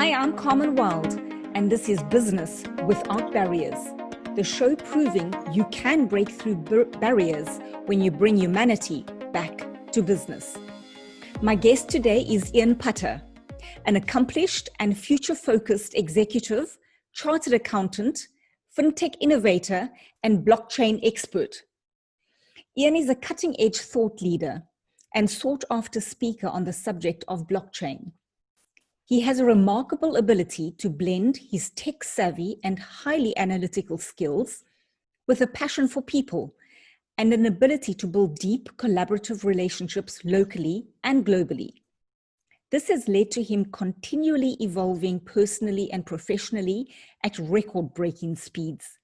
Hi, I'm Carmen Wild, and this is Business Without Barriers, the show proving you can break through barriers when you bring humanity back to business. My guest today is Ian Putter, an accomplished and future-focused executive, chartered accountant, fintech innovator, and blockchain expert. Ian is a cutting-edge thought leader and sought-after speaker on the subject of blockchain. He has a remarkable ability to blend his tech-savvy and highly analytical skills with a passion for people and an ability to build deep collaborative relationships locally and globally. This has led to him continually evolving personally and professionally at record-breaking speeds.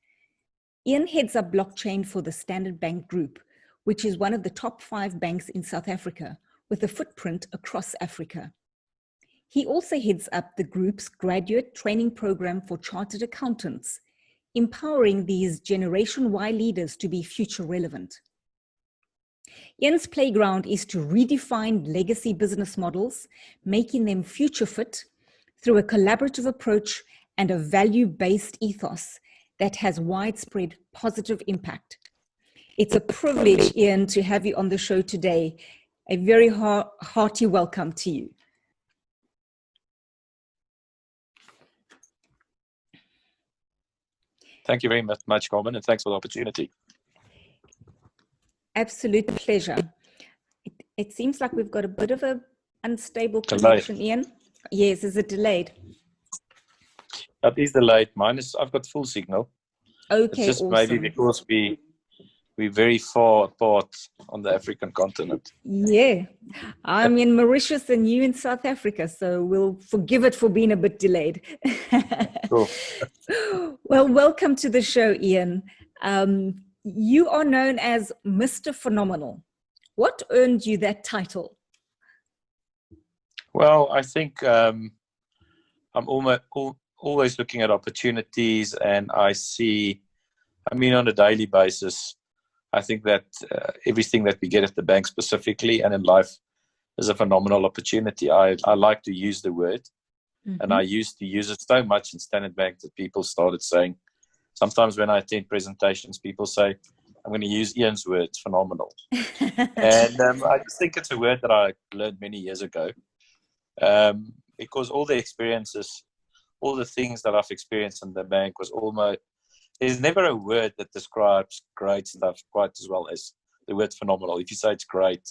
Ian heads up blockchain for the Standard Bank Group, which is one of the top 5 banks in South Africa with a footprint across Africa. He also heads up the group's graduate training program for chartered accountants, empowering these Generation Y leaders to be future relevant. Ian's playground is to redefine legacy business models, making them future fit through a collaborative approach and a value-based ethos that has widespread positive impact. It's a privilege, Ian, to have you on the show today. A very hearty welcome to you. Thank you very much, Carmen, and thanks for the opportunity. Absolute pleasure. It seems like we've got a bit of an unstable connection, Ian. Yes, is it delayed? That is delayed. I've got full signal. Okay, it's just awesome. Maybe because we're very far apart on the African continent. Yeah, I'm in Mauritius and you in South Africa, so we'll forgive it for being a bit delayed. Cool. Well, welcome to the show, Ian. You are known as Mr. Phenomenal. What earned you that title? Well, I think I'm always looking at opportunities, and on a daily basis, I think that everything that we get at the bank specifically and in life is a phenomenal opportunity. I like to use the word, and I used to use it so much in Standard Bank that people started saying, sometimes when I attend presentations, people say, I'm going to use Ian's words, phenomenal. And I just think it's a word that I learned many years ago, because all the experiences, all the things that I've experienced in the bank was almost, there's never a word that describes great stuff quite as well as the word phenomenal. If you say it's great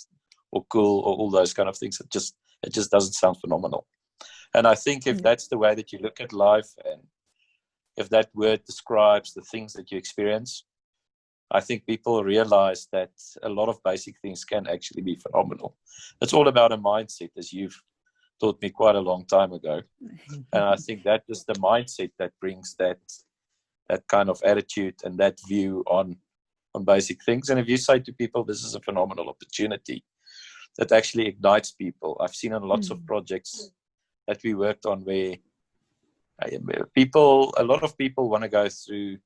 or cool or all those kind of things, it just doesn't sound phenomenal. And I think if that's the way that you look at life, and if that word describes the things that you experience, I think people realize that a lot of basic things can actually be phenomenal. It's all about a mindset, as you've taught me quite a long time ago. And I think that is the mindset that brings that kind of attitude and that view on basic things. And if you say to people, this is a phenomenal opportunity, that actually ignites people. I've seen on lots of projects that we worked on where a lot of people want to go through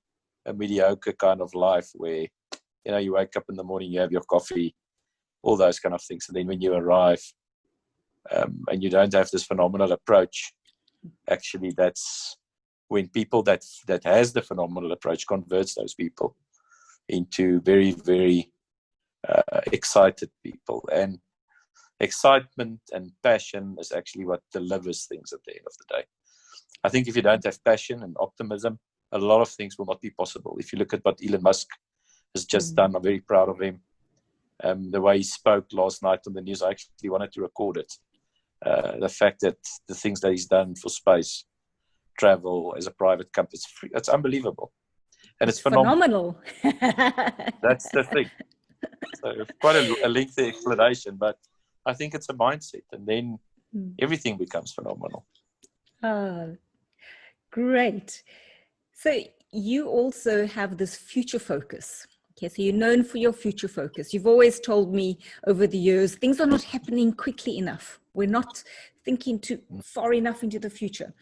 a mediocre kind of life where, you wake up in the morning, you have your coffee, all those kind of things. And then when you arrive and you don't have this phenomenal approach, actually that's when people that has the phenomenal approach converts those people into very, very excited people. And excitement and passion is actually what delivers things at the end of the day. I think if you don't have passion and optimism, a lot of things will not be possible. If you look at what Elon Musk has just done, I'm very proud of him. The way he spoke last night on the news, I actually wanted to record it. The fact that the things that he's done for space travel as a private company, it's unbelievable. And it's phenomenal. That's the thing. So quite a lengthy explanation, but I think it's a mindset, and then everything becomes phenomenal. Oh, great. So you also have this future focus. Okay, so you're known for your future focus. You've always told me over the years, things are not happening quickly enough. We're not thinking too far enough into the future.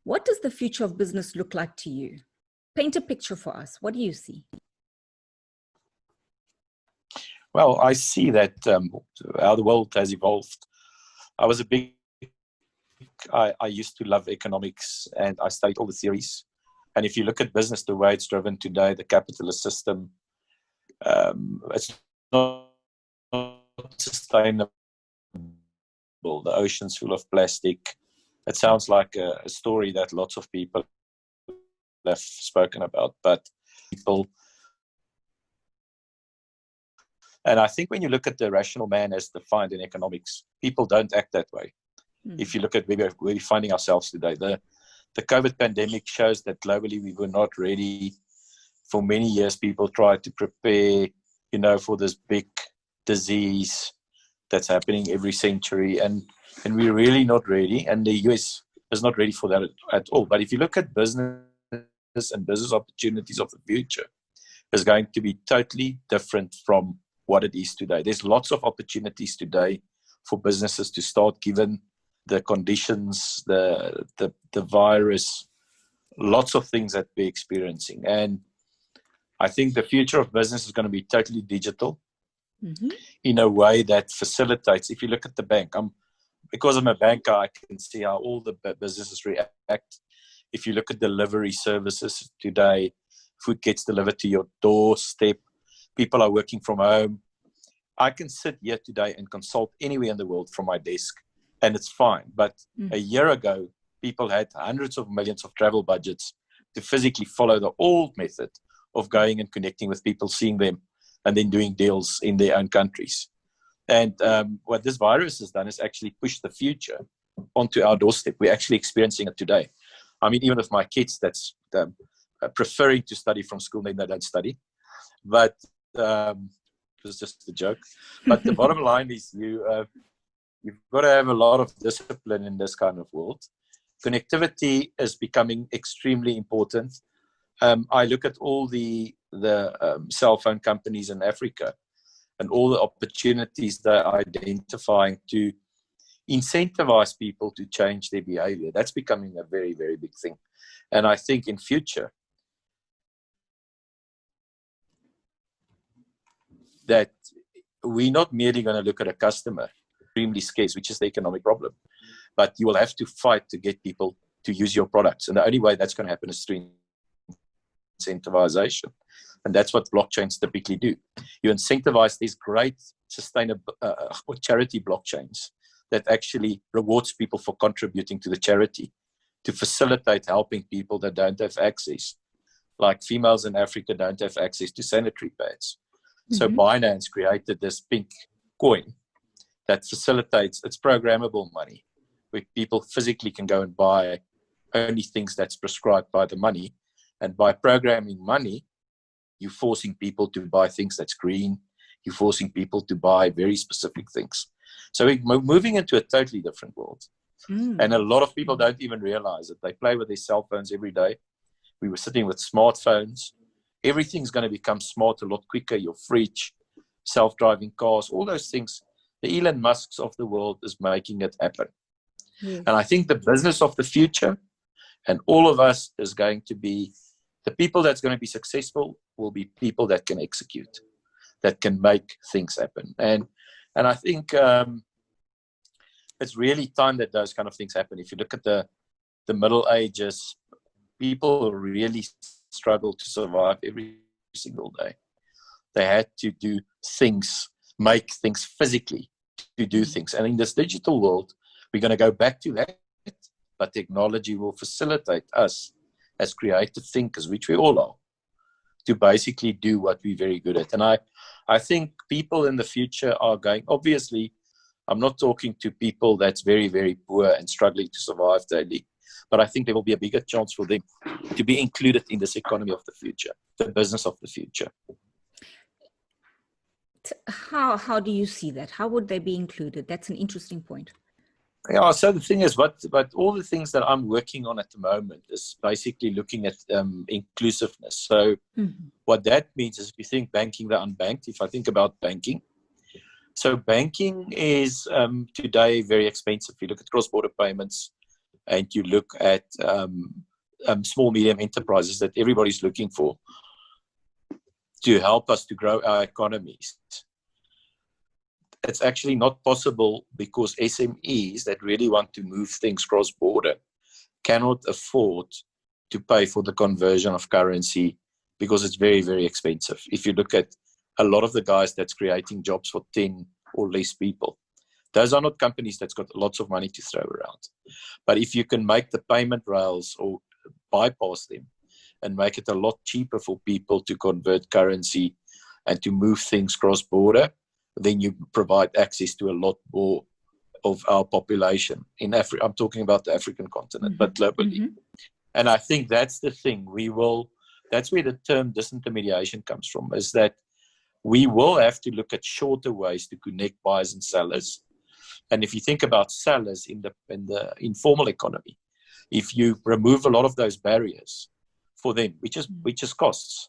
What does the future of business look like to you? Paint a picture for us. What do you see? Well, I see that how the world has evolved. I was a big I used to love economics, and I studied all the theories. And if you look at business, the way it's driven today, the capitalist system, it's not sustainable. The ocean's full of plastic. It sounds like a story that lots of people have spoken about, but people. And I think when you look at the rational man as defined in economics, people don't act that way. If you look at where we're finding ourselves today, the COVID pandemic shows that globally we were not ready. For many years, people tried to prepare, for this big disease that's happening every century, and we're really not ready. And the US is not ready for that at all. But if you look at business and business opportunities of the future, is going to be totally different from what it is today. There's lots of opportunities today for businesses to start, given the conditions, the virus, lots of things that we're experiencing. And I think the future of business is going to be totally digital in a way that facilitates. If you look at the bank, because I'm a banker, I can see how all the businesses react. If you look at delivery services today, food gets delivered to your doorstep. People are working from home. I can sit here today and consult anywhere in the world from my desk, and it's fine. But a year ago, people had hundreds of millions of travel budgets to physically follow the old method of going and connecting with people, seeing them, and then doing deals in their own countries. And what this virus has done is actually push the future onto our doorstep. We're actually experiencing it today. I mean, even with my kids, that's preferring to study from school, then they don't study. But it's just a joke. But the bottom line is you've got to have a lot of discipline in this kind of world. Connectivity is becoming extremely important. I look at all the cell phone companies in Africa and all the opportunities they're identifying to incentivize people to change their behavior. That's becoming a very, very big thing. And I think in future that we're not merely going to look at a customer, extremely scarce, which is the economic problem, but you will have to fight to get people to use your products. And the only way that's going to happen is through incentivization. And that's what blockchains typically do. You incentivize these great sustainable charity blockchains that actually rewards people for contributing to the charity to facilitate helping people that don't have access. Like females in Africa don't have access to sanitary pads. So Binance created this pink coin that facilitates, it's programmable money, where people physically can go and buy only things that's prescribed by the money. And by programming money, you're forcing people to buy things that's green. You're forcing people to buy very specific things. So we're moving into a totally different world. And a lot of people don't even realize it. They play with their cell phones every day. We were sitting with smartphones. Everything's going to become smart a lot quicker. Your fridge, self-driving cars, all those things. The Elon Musks of the world is making it happen. And I think the business of the future and all of us is going to be, the people that's going to be successful will be people that can execute, that can make things happen. And I think it's really time that those kind of things happen. If you look at the Middle Ages, people really struggled to survive every single day. They had to do things, make things physically to do things. And in this digital world, we're going to go back to that, but technology will facilitate us as creative thinkers, which we all are, to basically do what we're very good at. And I think people in the future are going, obviously, I'm not talking to people that's very, very poor and struggling to survive daily, but I think there will be a bigger chance for them to be included in this economy of the future, the business of the future. How do you see that? How would they be included? That's an interesting point. Yeah, so the thing is, but all the things that I'm working on at the moment is basically looking at inclusiveness. So what that means is, if you think banking the unbanked, if I think about banking, so banking is today very expensive. You look at cross-border payments and you look at small, medium enterprises that everybody's looking for to help us to grow our economies. it's actually not possible because SMEs that really want to move things cross-border cannot afford to pay for the conversion of currency because it's very, very expensive. If you look at a lot of the guys that's creating jobs for 10 or less people, those are not companies that's got lots of money to throw around. But if you can make the payment rails or bypass them and make it a lot cheaper for people to convert currency and to move things cross-border, then you provide access to a lot more of our population in Africa. I'm talking about the African continent, but globally. And I think that's the thing. That's where the term disintermediation comes from, is that we will have to look at shorter ways to connect buyers and sellers. And if you think about sellers in the informal economy, if you remove a lot of those barriers for them, which is costs,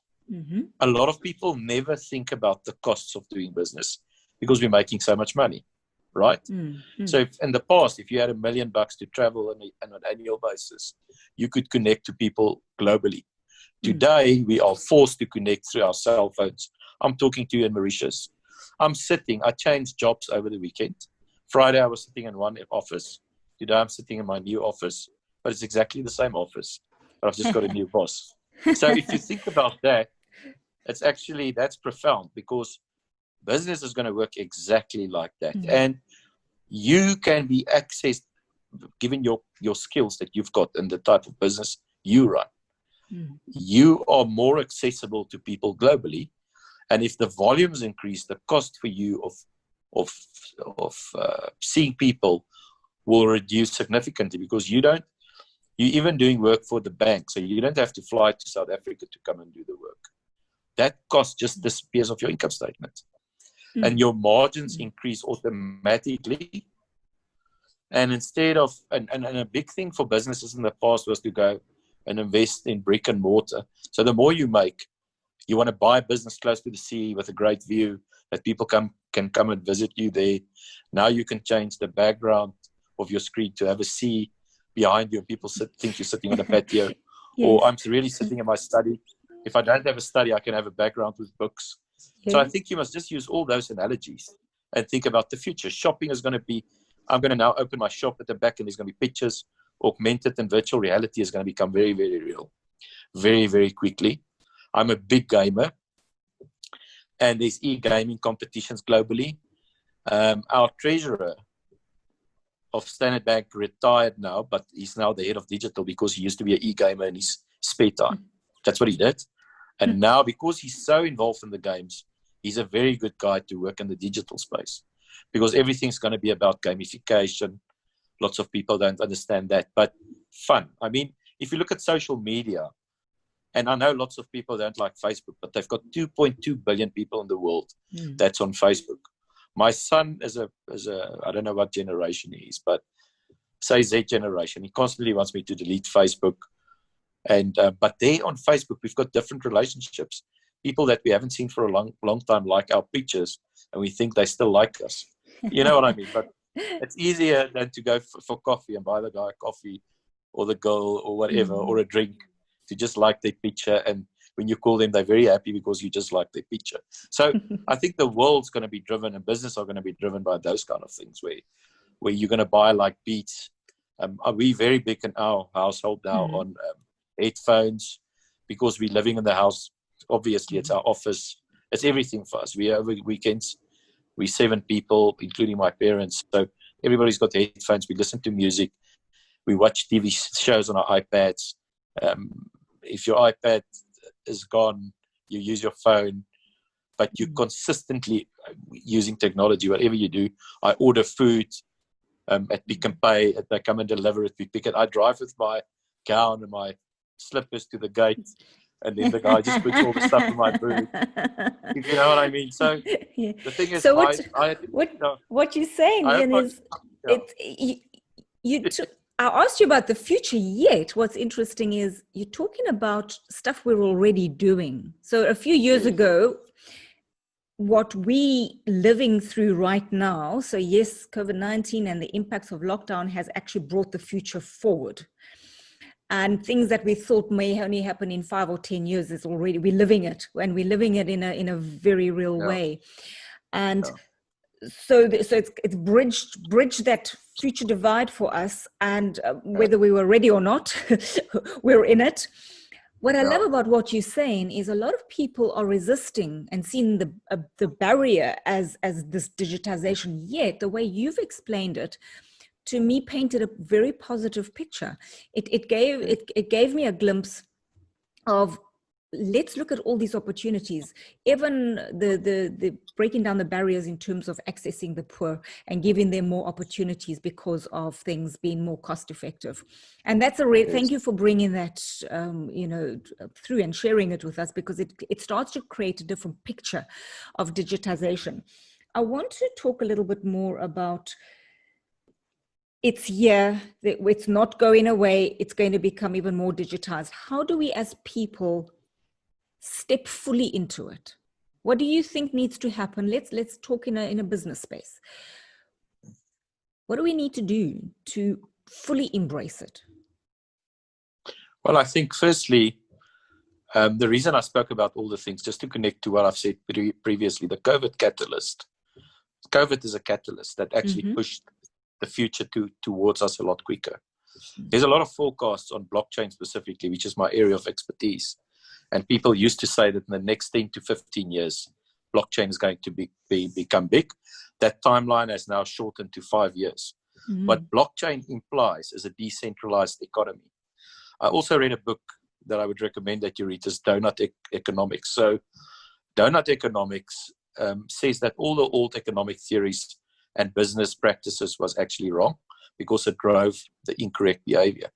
a lot of people never think about the costs of doing business because we're making so much money, right? So if, in the past, if you had $1 million to travel on an annual basis, you could connect to people globally. Today, we are forced to connect through our cell phones. I'm talking to you in Mauritius. I changed jobs over the weekend. Friday, I was sitting in one office. Today, I'm sitting in my new office, but it's exactly the same office. But I've just got a new boss. So if you think about that, that's profound, because business is going to work exactly like that. And you can be accessed, given your skills that you've got and the type of business you run. You are more accessible to people globally. And if the volumes increase, the cost for you of seeing people will reduce significantly, because you're even doing work for the bank, so you don't have to fly to South Africa to come and do the work. That cost just disappears off your income statement. And your margins increase automatically. And instead of, and a big thing for businesses in the past was to go and invest in brick and mortar. So the more you make, you want to buy a business close to the sea with a great view that people can come and visit you there. Now you can change the background of your screen to have a sea behind you, and people think you're sitting on a patio. Or I'm really sitting in my study. If I don't have a study, I can have a background with books. So I think you must just use all those analogies and think about the future. Shopping is going to be, I'm going to now open my shop at the back and there's going to be pictures. Augmented and virtual reality is going to become very, very real, very, very quickly. I'm a big gamer, and there's e-gaming competitions globally. Our treasurer of Standard Bank retired now, but he's now the head of digital because he used to be an e-gamer in his spare time. That's what he did. And now, because he's so involved in the games, he's a very good guy to work in the digital space, because everything's going to be about gamification. Lots of people don't understand that, but fun. I mean, if you look at social media, and I know lots of people don't like Facebook, but they've got 2.2 billion people in the world that's on Facebook. My son is I don't know what generation he is, but say Z generation. He constantly wants me to delete Facebook. And but there on Facebook, we've got different relationships. People that we haven't seen for a long time like our pictures, and we think they still like us. You know what I mean? But it's easier than to go for coffee and buy the guy a coffee or the girl or whatever, or a drink, to just like their picture. And when you call them, they're very happy because you just like their picture. So I think the world's going to be driven, and business are going to be driven by those kind of things, where you're going to buy like beats. Are we very big in our household now on headphones, because we're living in the house? Obviously, it's our office. It's everything for us. Over weekends, we're 7 people, including my parents. So everybody's got headphones. We listen to music. We watch TV shows on our iPads. If your iPad is gone, you use your phone, but you're consistently using technology, whatever you do. I order food at Pick and Pay. They come and deliver it. We pick it. I drive with my gown and my slippers to the gate, and then the guy just puts all the stuff in my boot. If you know what I mean. So the thing is, so what you're saying, Ian, is I asked you about the future, yet what's interesting is you're talking about stuff we're already doing. So a few years ago, what we living through right now, so yes, COVID-19 and the impacts of lockdown has actually brought the future forward. And things that we thought may only happen in 5 or 10 years is already, we're living it, and we're living it in a very real way. And So it's bridged that future divide for us, and whether we were ready or not, we're in it. What I love about what you're saying is a lot of people are resisting and seeing the barrier as this digitization. Yet the way you've explained it, to me, painted a very positive picture. It gave me a glimpse of, let's look at all these opportunities, even the breaking down the barriers in terms of accessing the poor and giving them more opportunities because of things being more cost effective. And that's thank you for bringing that through and sharing it with us, because it starts to create a different picture of digitization. I want to talk a little bit more about, it's here, it's not going away, it's going to become even more digitized. How do we as people step fully into it? What do you think needs to happen? Let's talk in a business space. What do we need to do to fully embrace it? Well, I think firstly, the reason I spoke about all the things, just to connect to what I've said previously, the COVID catalyst. COVID is a catalyst that actually pushed the future towards us a lot quicker. There's a lot of forecasts on blockchain specifically, which is my area of expertise. And people used to say that in the next 10 to 15 years, blockchain is going to become big. That timeline has now shortened to 5 years. What blockchain implies is a decentralized economy. I also read a book that I would recommend that you read, is Donut Economics. So Donut Economics says that all the old economic theories and business practices was actually wrong because it drove the incorrect behavior.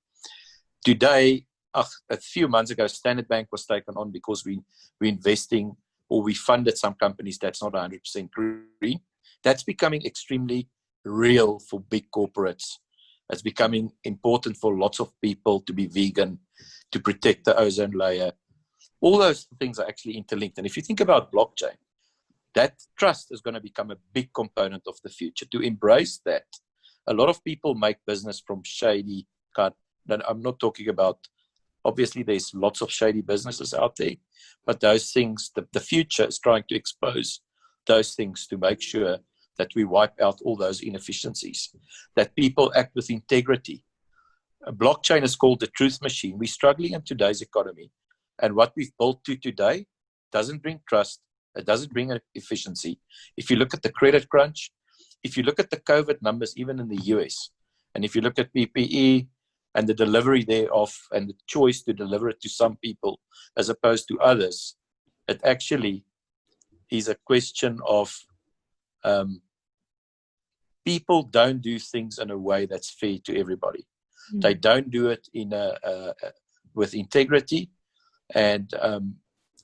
Today, a few months ago, Standard Bank was taken on because we're investing, or we funded some companies that's not 100% green. That's becoming extremely real for big corporates. It's becoming important for lots of people to be vegan, to protect the ozone layer. All those things are actually interlinked. And if you think about blockchain, that trust is going to become a big component of the future. To embrace that, a lot of people make business from shady kind. I'm not talking about, obviously there's lots of shady businesses out there, but those things, the future is trying to expose those things to make sure that we wipe out all those inefficiencies, that people act with integrity. A blockchain is called the truth machine. We're struggling in today's economy. And what we've built to today doesn't bring trust. It doesn't bring efficiency. If you look at the credit crunch, if you look at the COVID numbers, even in the US, and if you look at PPE and the delivery thereof and the choice to deliver it to some people as opposed to others, it actually is a question of people don't do things in a way that's fair to everybody. They don't do it with integrity, and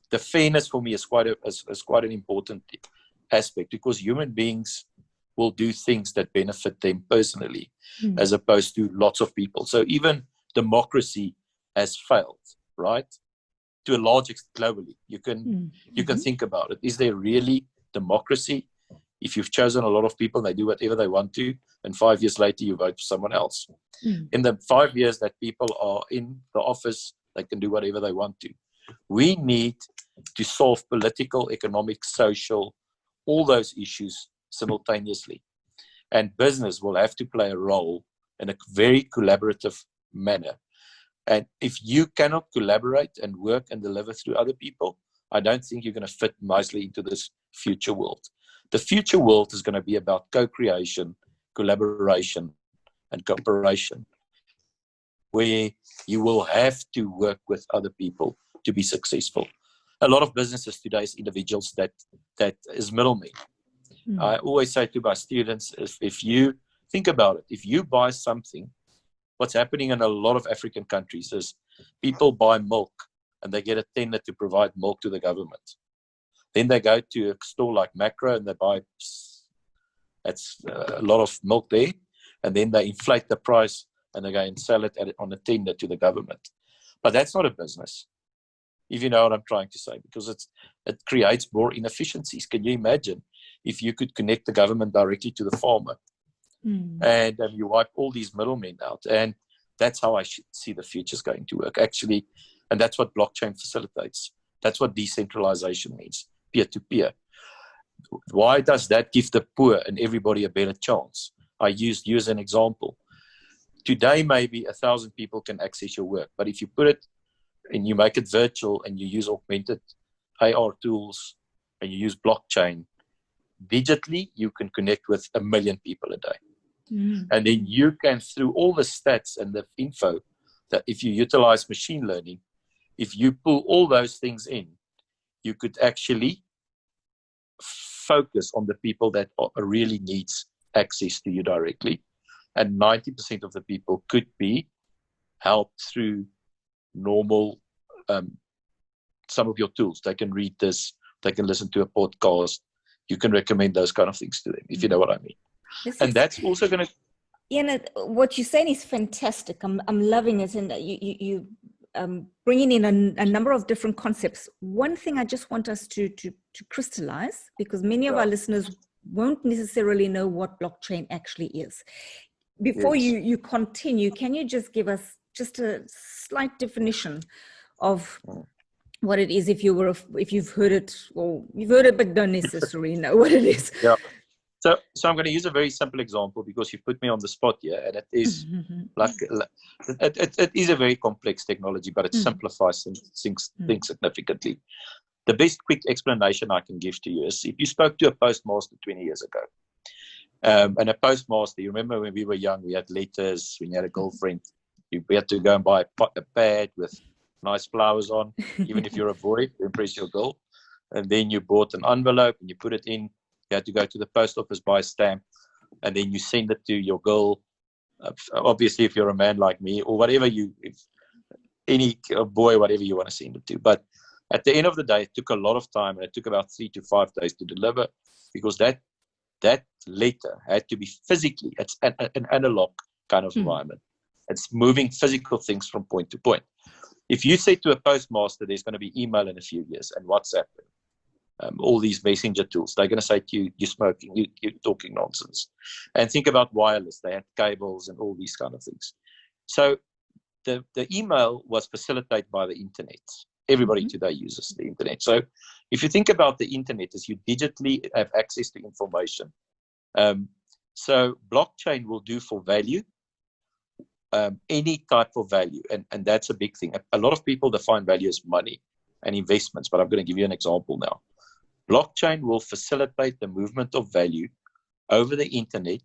the fairness for me is quite an important aspect, because human beings will do things that benefit them personally, as opposed to lots of people. So even democracy has failed, right? To a large extent globally. You can think about it. Is there really democracy if you've chosen a lot of people and they do whatever they want to, and 5 years later you vote for someone else? In the 5 years that people are in the office, they can do whatever they want to. We need to solve political, economic, social, all those issues simultaneously. And business will have to play a role in a very collaborative manner. And if you cannot collaborate and work and deliver through other people, I don't think you're going to fit nicely into this future world. The future world is going to be about co-creation, collaboration, and cooperation, where you will have to work with other people to be successful. A lot of businesses today is individuals that is middlemen. I always say to my students, if you think about it, if you buy something, what's happening in a lot of African countries is people buy milk and they get a tender to provide milk to the government. Then they go to a store like Macro and they buy that's a lot of milk there, and then they inflate the price and they go and sell it on a tender to the government. But that's not a business, if you know what I'm trying to say, because it creates more inefficiencies. Can you imagine if you could connect the government directly to the farmer and you wipe all these middlemen out? And that's how I should see the future is going to work, actually. And that's what blockchain facilitates. That's what decentralization means, peer-to-peer. Why does that give the poor and everybody a better chance? I used you as an example. Today, maybe 1,000 people can access your work, but if you put it and you make it virtual and you use augmented AR tools and you use blockchain, digitally, you can connect with 1 million people a day. And then you can, through all the stats and the info, that if you utilize machine learning, if you pull all those things in, you could actually focus on the people that really needs access to you directly. And 90% of the people could be helped through normal, some of your tools. They can read this, they can listen to a podcast. You can recommend those kind of things to them, if you know what I mean. And that's also going to... Ian, what you're saying is fantastic. I'm loving it. And you bringing in a number of different concepts. One thing I just want us to crystallize, because many of our listeners won't necessarily know what blockchain actually is. Before you continue, can you just give us just a slight definition of what it is, if you've heard it, or you've heard it but don't necessarily know what it is? Yeah. So I'm going to use a very simple example because you put me on the spot here, and it is it is a very complex technology, but it simplifies things significantly. The best quick explanation I can give to you is if you spoke to a postmaster 20 years ago, and a postmaster, you remember when we were young, we had letters, when you had a girlfriend, we had to go and buy a pad with nice flowers on, even if you're a boy, to impress your girl. And then you bought an envelope and you put it in. You had to go to the post office, buy a stamp, and then you send it to your girl. Obviously, if you're a man like me, or whatever any boy, whatever you want to send it to. But at the end of the day, it took a lot of time, and it took about 3 to 5 days to deliver, because that letter had to be physically, it's an analog kind of environment. It's moving physical things from point to point. If you say to a postmaster, there's going to be email in a few years and WhatsApp, all these messenger tools, they're going to say to you, you're smoking, you're talking nonsense. And think about wireless. They had cables and all these kind of things. So the email was facilitated by the internet. Everybody today uses the internet. So if you think about the internet as you digitally have access to information, so blockchain will do for value, any type of value. And that's a big thing. A lot of people define value as money and investments, but I'm going to give you an example now. Blockchain will facilitate the movement of value over the internet,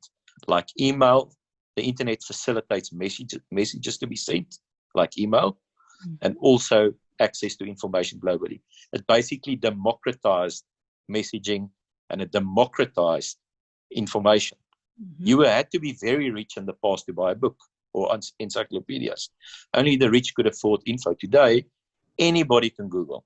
like email. The internet facilitates messages to be sent, like email, and also access to information globally. It basically democratized messaging and it democratized information. You had to be very rich in the past to buy a book or encyclopedias. Only the rich could afford info. Today, anybody can Google,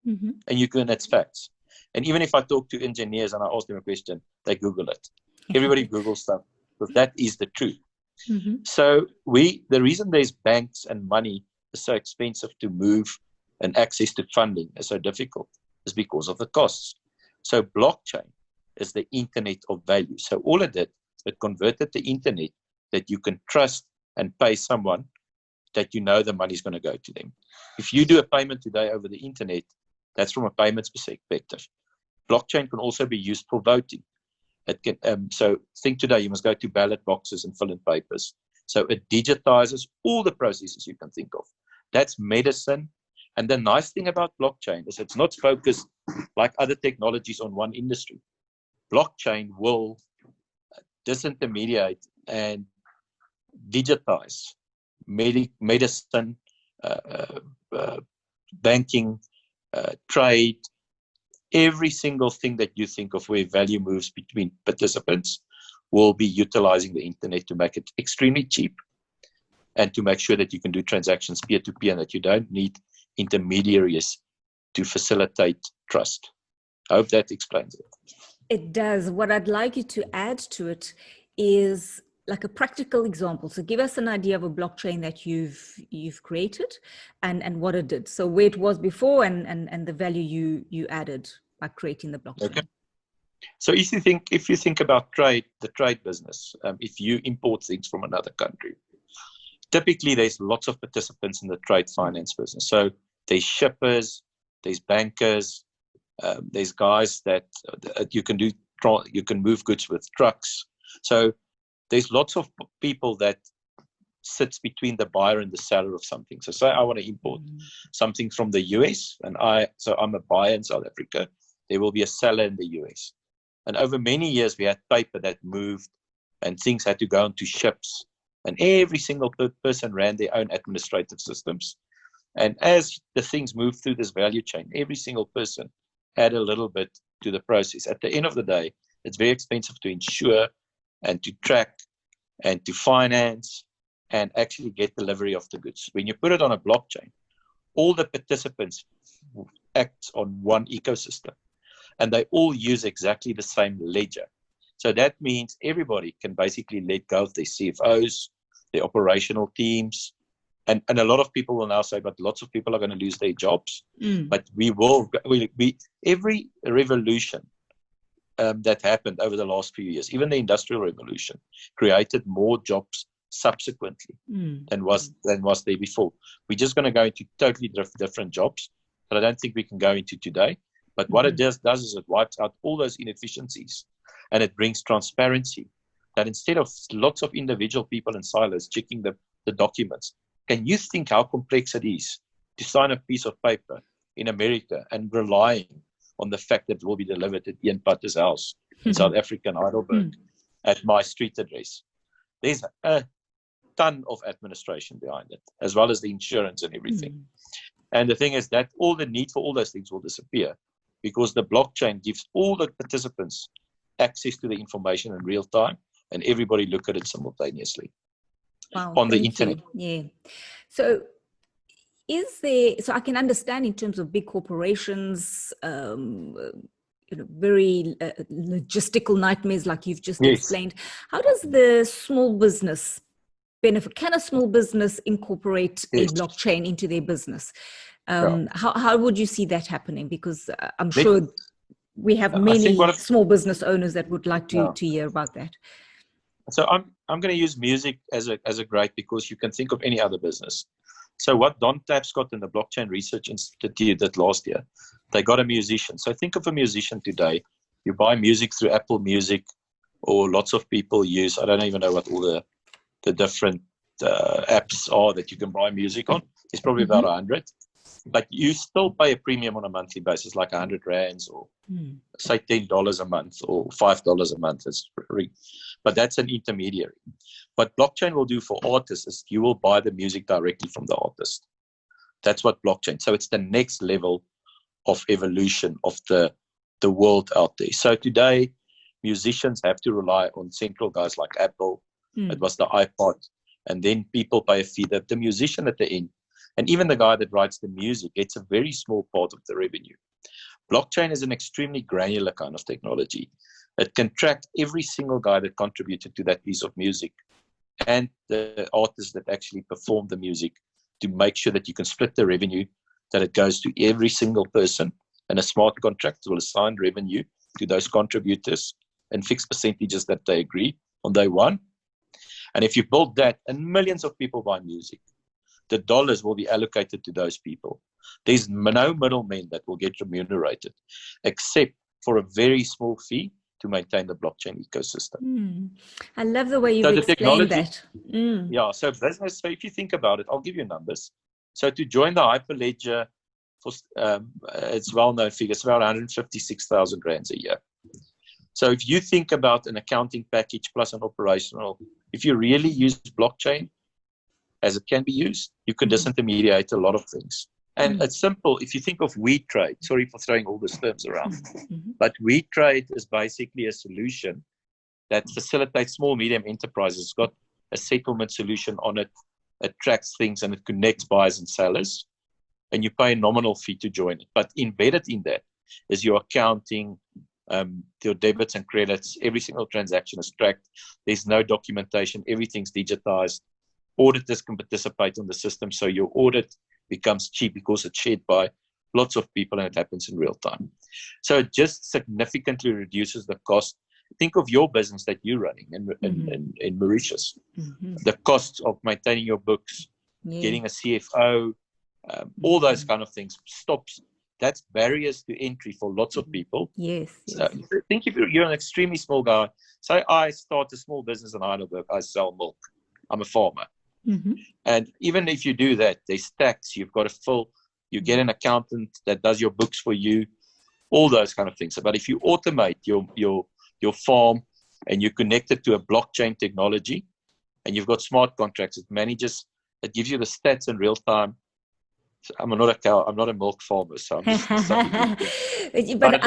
and you can, it's facts. And even if I talk to engineers and I ask them a question, they Google it. Everybody Googles stuff, because that is the truth. So the reason there's banks and money is so expensive to move and access to funding is so difficult is because of the costs. So blockchain is the internet of value. So all it did, it converted the internet that you can trust and pay someone that you know the money's going to go to them. If you do a payment today over the internet, that's from a payments perspective. Blockchain can also be used for voting. It can, so think today, you must go to ballot boxes and fill in papers. So it digitizes all the processes you can think of. That's medicine. And the nice thing about blockchain is it's not focused like other technologies on one industry. Blockchain will disintermediate and digitize medicine, banking, trade, every single thing that you think of where value moves between participants will be utilizing the internet to make it extremely cheap and to make sure that you can do transactions peer-to-peer and that you don't need intermediaries to facilitate trust. I hope that explains it. It does. What I'd like you to add to it is like a practical example. So give us an idea of a blockchain that you've created and what it did. So where it was before and the value you added by creating the blockchain. Okay. So if you think about trade, the trade business, if you import things from another country, typically there's lots of participants in the trade finance business. So there's shippers, there's bankers, There's guys that you can move goods with trucks. So there's lots of people that sits between the buyer and the seller of something. So say I want to import something from the US, and I'm a buyer in South Africa. There will be a seller in the US. And over many years, we had paper that moved, and things had to go onto ships. And every single person ran their own administrative systems. And as the things moved through this value chain, every single person add a little bit to the process. At the end of the day, it's very expensive to insure and to track and to finance and actually get delivery of the goods. When you put it on a blockchain, all the participants act on one ecosystem, and they all use exactly the same ledger. So that means everybody can basically let go of their CFOs, their operational teams, and a lot of people will now say, but lots of people are going to lose their jobs. But every revolution that happened over the last few years, even the Industrial Revolution, created more jobs subsequently than was there before. We're just going to go into totally different jobs that I don't think we can go into today. But what it does is it wipes out all those inefficiencies, and it brings transparency. That instead of lots of individual people in silos checking the documents, can you think how complex it is to sign a piece of paper in America and relying on the fact that it will be delivered at Ian Putter's house in South Africa, in Heidelberg, at my street address? There's a ton of administration behind it, as well as the insurance and everything. And the thing is that all the need for all those things will disappear, because the blockchain gives all the participants access to the information in real time, and everybody look at it simultaneously on the internet. Yeah. So so I can understand in terms of big corporations, very logistical nightmares like you've just explained. How does the small business benefit? Can a small business incorporate a blockchain into their business? How would you see that happening? Because I'm sure we have many small business owners that would like to hear about that. So I'm going to use music as a great, because you can think of any other business. So what Don Tapscott and the Blockchain Research Institute did last year, they got a musician. So think of a musician today. You buy music through Apple Music, or lots of people use, I don't even know what all the different apps are that you can buy music on. It's probably about 100. But you still pay a premium on a monthly basis, like 100 rands, or say $10 a month, or $5 a month. But that's an intermediary. What blockchain will do for artists is you will buy the music directly from the artist. That's what blockchain. So it's the next level of evolution of the world out there. So today, musicians have to rely on central guys like Apple. It was the iPod. And then people pay a fee. The musician at the end, and even the guy that writes the music, gets a very small part of the revenue. Blockchain is an extremely granular kind of technology. It can track every single guy that contributed to that piece of music and the artists that actually performed the music, to make sure that you can split the revenue, that it goes to every single person, and a smart contract will assign revenue to those contributors and fixed percentages that they agree on day one. And if you build that, and millions of people buy music, the dollars will be allocated to those people. There's no middlemen that will get remunerated, except for a very small fee to maintain the blockchain ecosystem. I love the way you've explained that. Yeah, so business, so if you think about it, I'll give you numbers. So to join the Hyperledger, it's well-known figure, it's about 156,000 rands a year. So if you think about an accounting package plus an operational, if you really use blockchain as it can be used, you can disintermediate a lot of things. And it's simple. If you think of WeTrade, sorry for throwing all these terms around, but WeTrade is basically a solution that facilitates small, medium enterprises. It's got a settlement solution on it. It tracks things and it connects buyers and sellers. And you pay a nominal fee to join it. But embedded in that is your accounting, your debits and credits. Every single transaction is tracked. There's no documentation. Everything's digitized. Auditors can participate on the system. So your audit becomes cheap because it's shared by lots of people and it happens in real time. So it just significantly reduces the cost. Think of your business that you're running in Mauritius. The costs of maintaining your books, getting a CFO, all those kind of things stops. that's barriers to entry for lots of people. Yes. So I think if you're an extremely small guy, say I start a small business in Heidelberg, I sell milk. I'm a farmer. Mm-hmm. And even if you do that, there's tax, you've got to fill, you get an accountant that does your books for you, all those kind of things. But if you automate your farm and you connect it to a blockchain technology and you've got smart contracts, it gives you the stats in real time. So I'm not a cow, I'm not a milk farmer, so I'm just but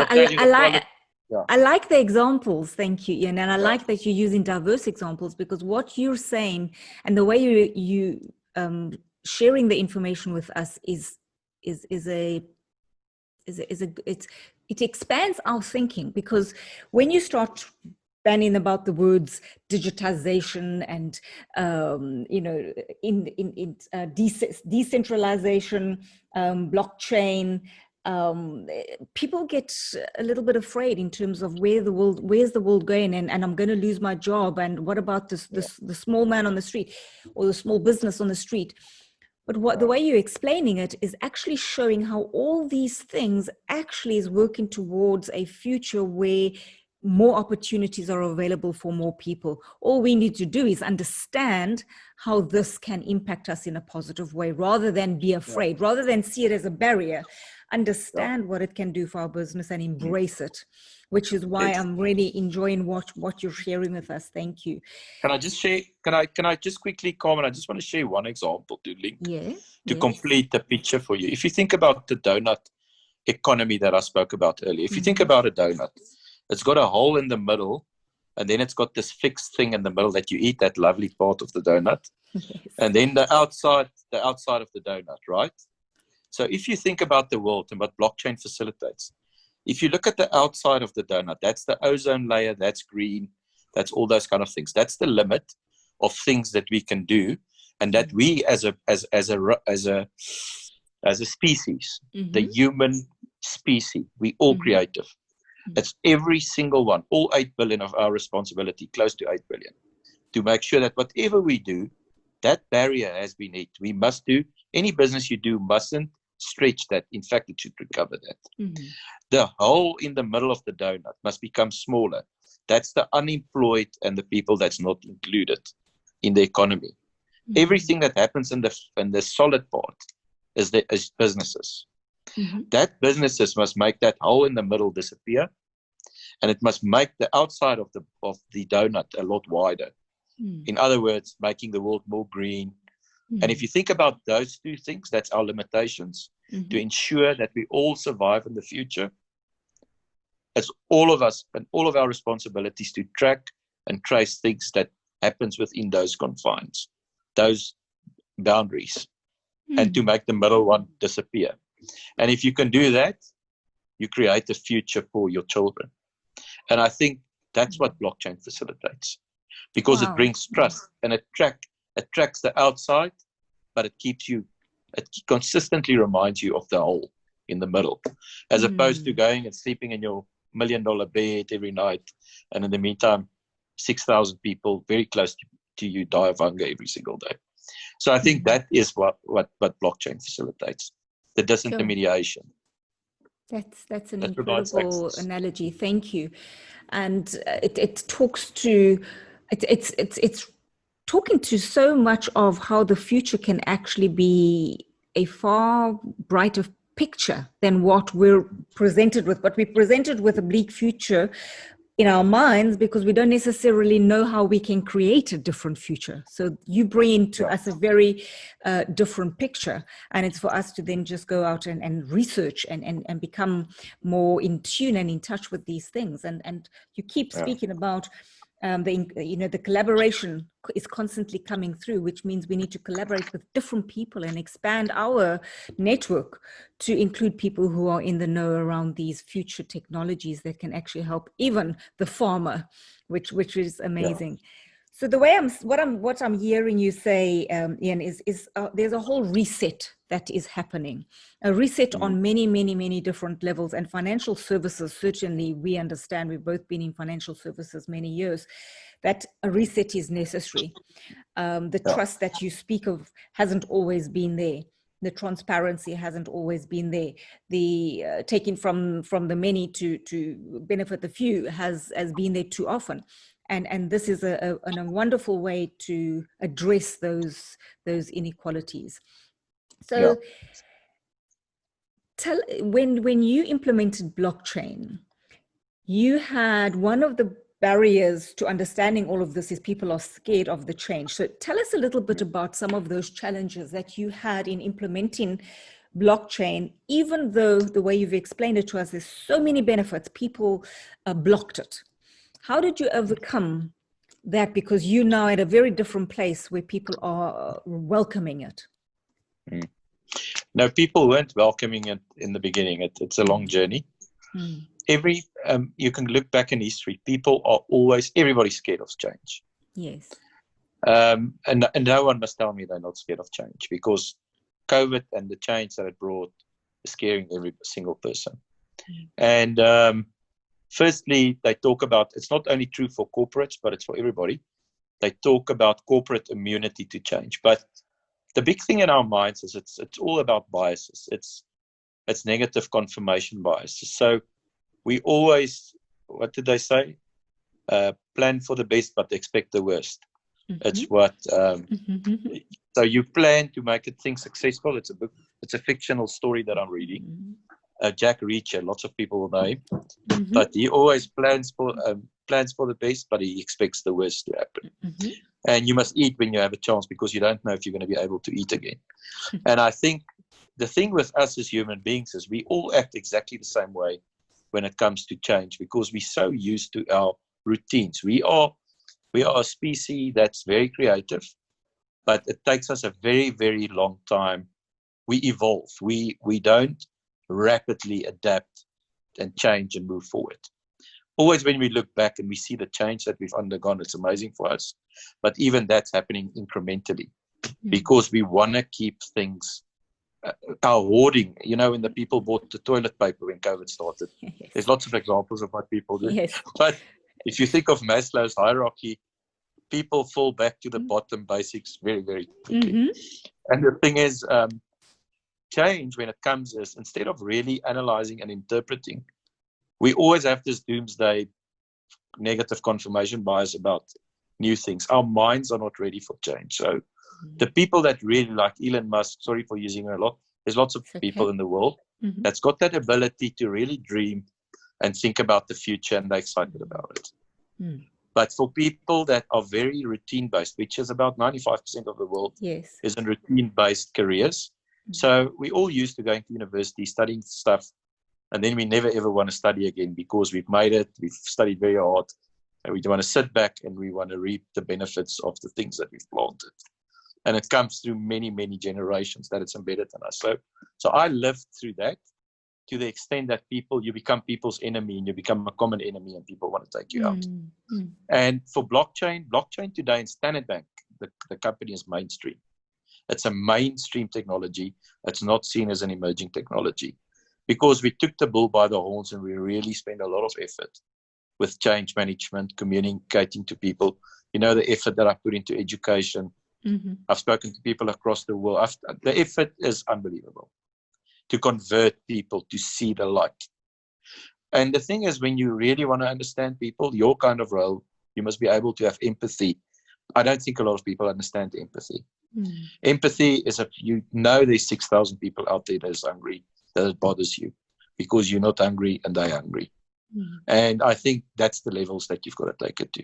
I like the examples. Thank you, Ian. And I like that you're using diverse examples, because what you're saying and the way you sharing the information with us it expands our thinking, because when you start banning about the words digitization and decentralization, blockchain, people get a little bit afraid in terms of where's the world going, and I'm going to lose my job, and what about the small man on the street or the small business on the street. But the way you're explaining it is actually showing how all these things actually is working towards a future where more opportunities are available for more people. All we need to do is understand how this can impact us in a positive way, rather than be afraid, rather than see it as a barrier. Understand what it can do for our business and embrace it, which is why I'm really enjoying what you're sharing with us. Thank you. Can I just share? Can I just quickly comment? I just want to share one example to link to complete the picture for you. If you think about the donut economy that I spoke about earlier, if you think about a donut, it's got a hole in the middle, and then it's got this fixed thing in the middle that you eat, that lovely part of the donut, and then the outside of the donut, right? So if you think about the world and what blockchain facilitates, if you look at the outside of the donut, that's the ozone layer, that's green, that's all those kind of things. That's the limit of things that we can do, and that we as a species, the human species, we all creative. It's every single one, all 8 billion of our responsibility, close to 8 billion, to make sure that whatever we do, that barrier has been hit. We must do, any business you do mustn't stretch that. In fact, it should recover that. The hole in the middle of the donut must become smaller. That's the unemployed and the people that's not included in the economy. Everything that happens in the solid part is businesses. That businesses must make that hole in the middle disappear, and it must make the outside of the donut a lot wider. In other words, making the world more green. And if you think about those two things, that's our limitations to ensure that we all survive in the future. It's all of us and all of our responsibilities to track and trace things that happens within those confines, those boundaries, and to make the middle one disappear. And if you can do that, you create a future for your children. And I think that's what blockchain facilitates, because it brings trust and it tracks the outside, but it consistently reminds you of the hole in the middle, as opposed to going and sleeping in your $1 million bed every night, and in the meantime 6,000 people very close to you die of hunger every single day. So I think that is what blockchain facilitates, the disintermediation. That's an incredible analogy. Thank you. And it talks to it's talking to so much of how the future can actually be a far brighter picture than what we're presented with. But we're presented with a bleak future in our minds because we don't necessarily know how we can create a different future. So you bring to us a very different picture, and it's for us to then just go out and research and become more in tune and in touch with these things. And you keep speaking about the collaboration is constantly coming through, which means we need to collaborate with different people and expand our network to include people who are in the know around these future technologies that can actually help even the farmer, which is amazing. So the way what I'm hearing you say, Ian, is there's a whole reset that is happening, a reset on many different levels. And financial services, certainly we understand, we've both been in financial services many years, that a reset is necessary. The trust that you speak of hasn't always been there. The transparency hasn't always been there. The taking from the many to benefit the few has been there too often. And this is a wonderful way to address those inequalities. So when you implemented blockchain, you had one of the barriers to understanding all of this is people are scared of the change. So tell us a little bit about some of those challenges that you had in implementing blockchain, even though the way you've explained it to us, there's so many benefits, people blocked it. How did you overcome that? Because you're now at a very different place where people are welcoming it. No, people weren't welcoming it in the beginning. It's a long journey. You can look back in history. People are everybody's scared of change. Yes. And no one must tell me they're not scared of change, because COVID and the change that it brought is scaring every single person. And firstly, they talk about, it's not only true for corporates, but it's for everybody. They talk about corporate immunity to change. But the big thing in our minds is it's all about biases. It's negative confirmation biases. So we always, what did they say? Plan for the best, but expect the worst. It's what, so you plan to make a thing successful. It's a book, it's a fictional story that I'm reading. Jack Reacher, lots of people will know him, but he always plans for the best, but he expects the worst to happen. And you must eat when you have a chance, because you don't know if you're going to be able to eat again. And I think the thing with us as human beings is we all act exactly the same way when it comes to change, because we're so used to our routines. We are a species that's very creative, but it takes us a very, very long time. We evolve. We don't rapidly adapt and change and move forward. Always when we look back and we see the change that we've undergone, it's amazing for us. But even that's happening incrementally, because we want to keep things, our hoarding, when the people bought the toilet paper when COVID started. There's lots of examples of what people do. But if you think of Maslow's hierarchy, people fall back to the bottom basics very, very quickly. And the thing is, change when it comes is, instead of really analyzing and interpreting, we always have this doomsday negative confirmation bias about new things. Our minds are not ready for change. So the people that really like Elon Musk, sorry for using her a lot, there's lots of people in the world that's got that ability to really dream and think about the future, and they're excited about it. But for people that are very routine-based, which is about 95% of the world, is in routine-based careers. So we all used to going to university, studying stuff, and then we never ever want to study again, because we've made it, we've studied very hard, and we want to sit back and we want to reap the benefits of the things that we've planted. And it comes through many, many generations that it's embedded in us. So I lived through that, to the extent that you become people's enemy, and you become a common enemy, and people want to take you out. And for blockchain today in Standard Bank, the company is mainstream. It's a mainstream technology. It's not seen as an emerging technology, because we took the bull by the horns, and we really spent a lot of effort with change management, communicating to people. The effort that I put into education. I've spoken to people across the world. The effort is unbelievable to convert people to see the light. And the thing is, when you really want to understand people, your kind of role, you must be able to have empathy. I don't think a lot of people understand empathy. Empathy is there's 6,000 people out there that is hungry, that it bothers you, because you're not hungry and they're hungry. And I think that's the levels that you've got to take it to.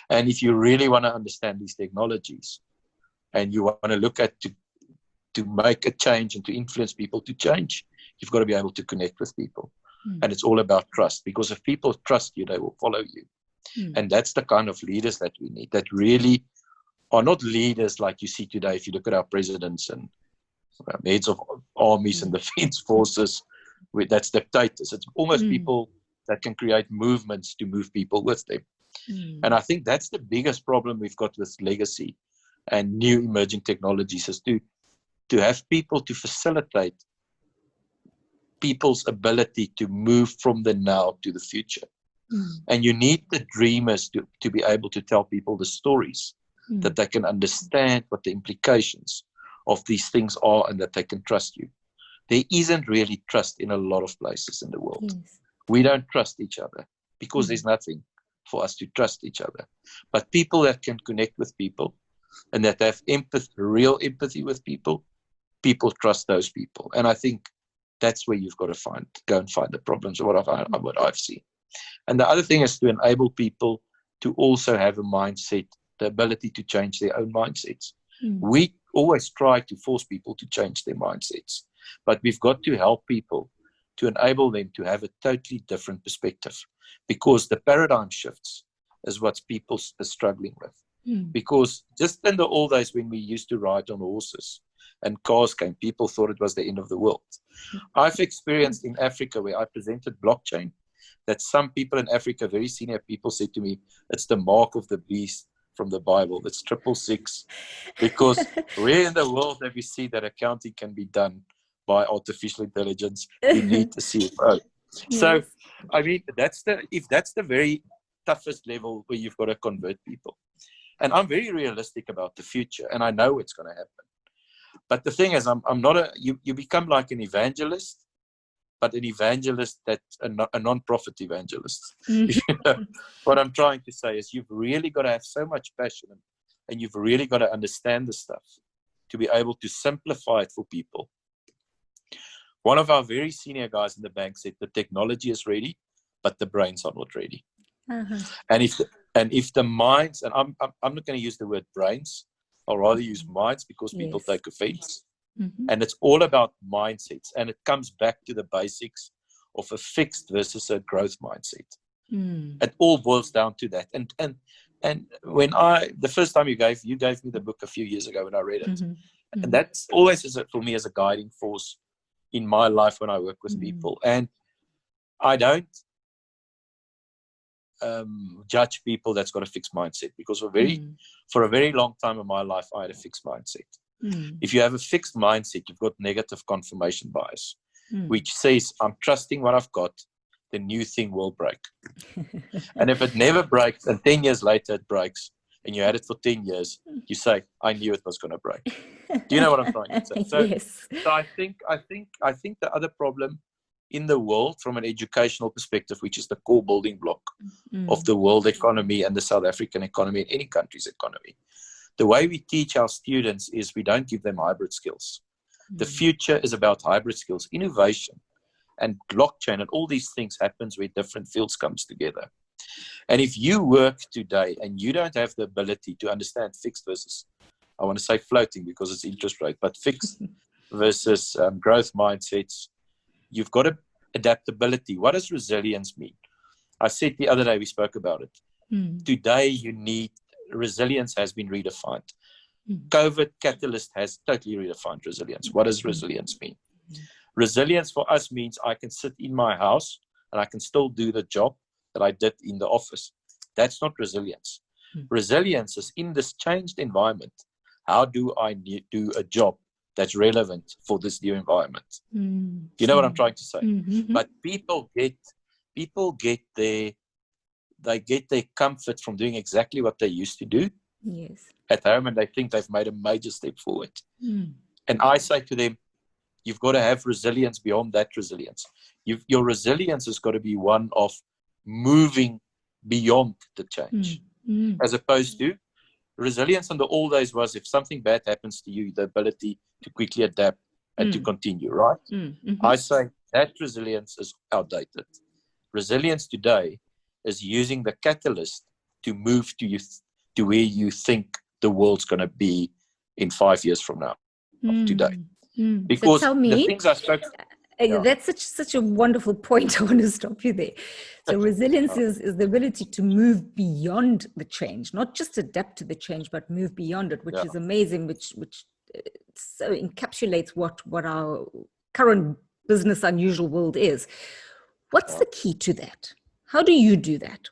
And if you really want to understand these technologies, and you want to look at to make a change and to influence people to change, you've got to be able to connect with people. And it's all about trust, because if people trust you, they will follow you. And that's the kind of leaders that we need, that really are not leaders like you see today. If you look at our presidents and heads of armies and defense forces, that's dictators. It's almost people that can create movements to move people with them. And I think that's the biggest problem we've got with legacy and new emerging technologies, is to have people to facilitate people's ability to move from the now to the future. And you need the dreamers to be able to tell people the stories, that they can understand what the implications of these things are and that they can trust you. There isn't really trust in a lot of places in the world. Yes. We don't trust each other because there's nothing for us to trust each other. But people that can connect with people and that have empathy, real empathy with people, people trust those people. And I think that's where you've got to go and find the problems, what I've seen. And the other thing is to enable people to also have a mindset, the ability to change their own mindsets. We always try to force people to change their mindsets, but we've got to help people to enable them to have a totally different perspective, because the paradigm shifts is what people are struggling with. Because just in the old days when we used to ride on horses and cars came, people thought it was the end of the world. I've experienced in Africa, where I presented blockchain, that some people in Africa, very senior people, said to me, it's the mark of the beast from the Bible. It's 666. Because where in the world have you seen that accounting can be done by artificial intelligence? We need a CFO. Yes. So, I mean, that's the very toughest level where you've got to convert people. And I'm very realistic about the future, and I know it's going to happen. But the thing is, I'm not you become like an evangelist, but an evangelist that's a non-profit evangelist. You know, what I'm trying to say is you've really got to have so much passion, and you've really got to understand the stuff to be able to simplify it for people. One of our very senior guys in the bank said the technology is ready, but the brains are not ready. And if the minds, and I'm not going to use the word brains, I'll rather use minds, because people take offense. And it's all about mindsets, and it comes back to the basics of a fixed versus a growth mindset. It all boils down to that. And when the first time you gave me the book a few years ago when I read it, and that's always for me as a guiding force in my life when I work with people. And I don't judge people that's got a fixed mindset, because for a very long time in my life I had a fixed mindset. If you have a fixed mindset, you've got negative confirmation bias, which says I'm trusting what I've got, the new thing will break. And if it never breaks and 10 years later it breaks and you had it for 10 years, you say, I knew it was going to break. Do you know what I'm trying to say? So, Yes. So I think the other problem in the world from an educational perspective, which is the core building block of the world economy and the South African economy and any country's economy, the way we teach our students is we don't give them hybrid skills. The future is about hybrid skills, innovation and blockchain, and all these things happens where different fields comes together. And if you work today and you don't have the ability to understand fixed versus, I want to say floating because it's interest rate, but fixed versus growth mindsets, you've got adaptability. What does resilience mean? I said the other day, we spoke about it. Today, resilience has been redefined. COVID catalyst has totally redefined resilience. What does resilience mean? Resilience for us means I can sit in my house and I can still do the job that I did in the office. That's not resilience. Resilience is in this changed environment. How do I do a job that's relevant for this new environment? You know what I'm trying to say? But people get their comfort from doing exactly what they used to do at home, and they think they've made a major step forward. And I say to them, you've got to have resilience beyond that resilience. Your resilience has got to be one of moving beyond the change, as opposed to resilience in the old days was if something bad happens to you, the ability to quickly adapt and to continue, right? I say that resilience is outdated. Resilience today is using the catalyst to move to where you think the world's going to be in 5 years from now, today. Because so tell me, the things I spoke... That's such a wonderful point. I want to stop you there. So resilience is the ability to move beyond the change, not just adapt to the change, but move beyond it, which is amazing, which so encapsulates what our current business unusual world is. What's the key to that? How do you do that?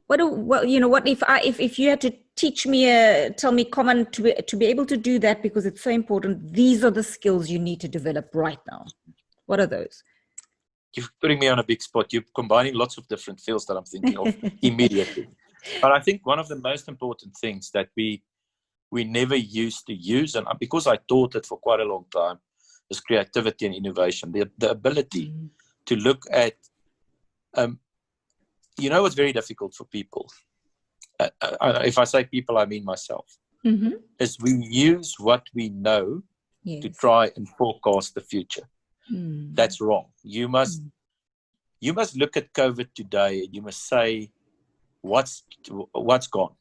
What if you had to tell me common to be able to do that, because it's so important, these are the skills you need to develop right now. What are those? You're putting me on a big spot. You're combining lots of different fields that I'm thinking of immediately. But I think one of the most important things that we we never used to use, and because I taught it for quite a long time, is creativity and innovation. The ability to look at, what's very difficult for people. If I say people, I mean myself. Is we use what we know to try and forecast the future. That's wrong. You must look at COVID today and you must say, what's gone?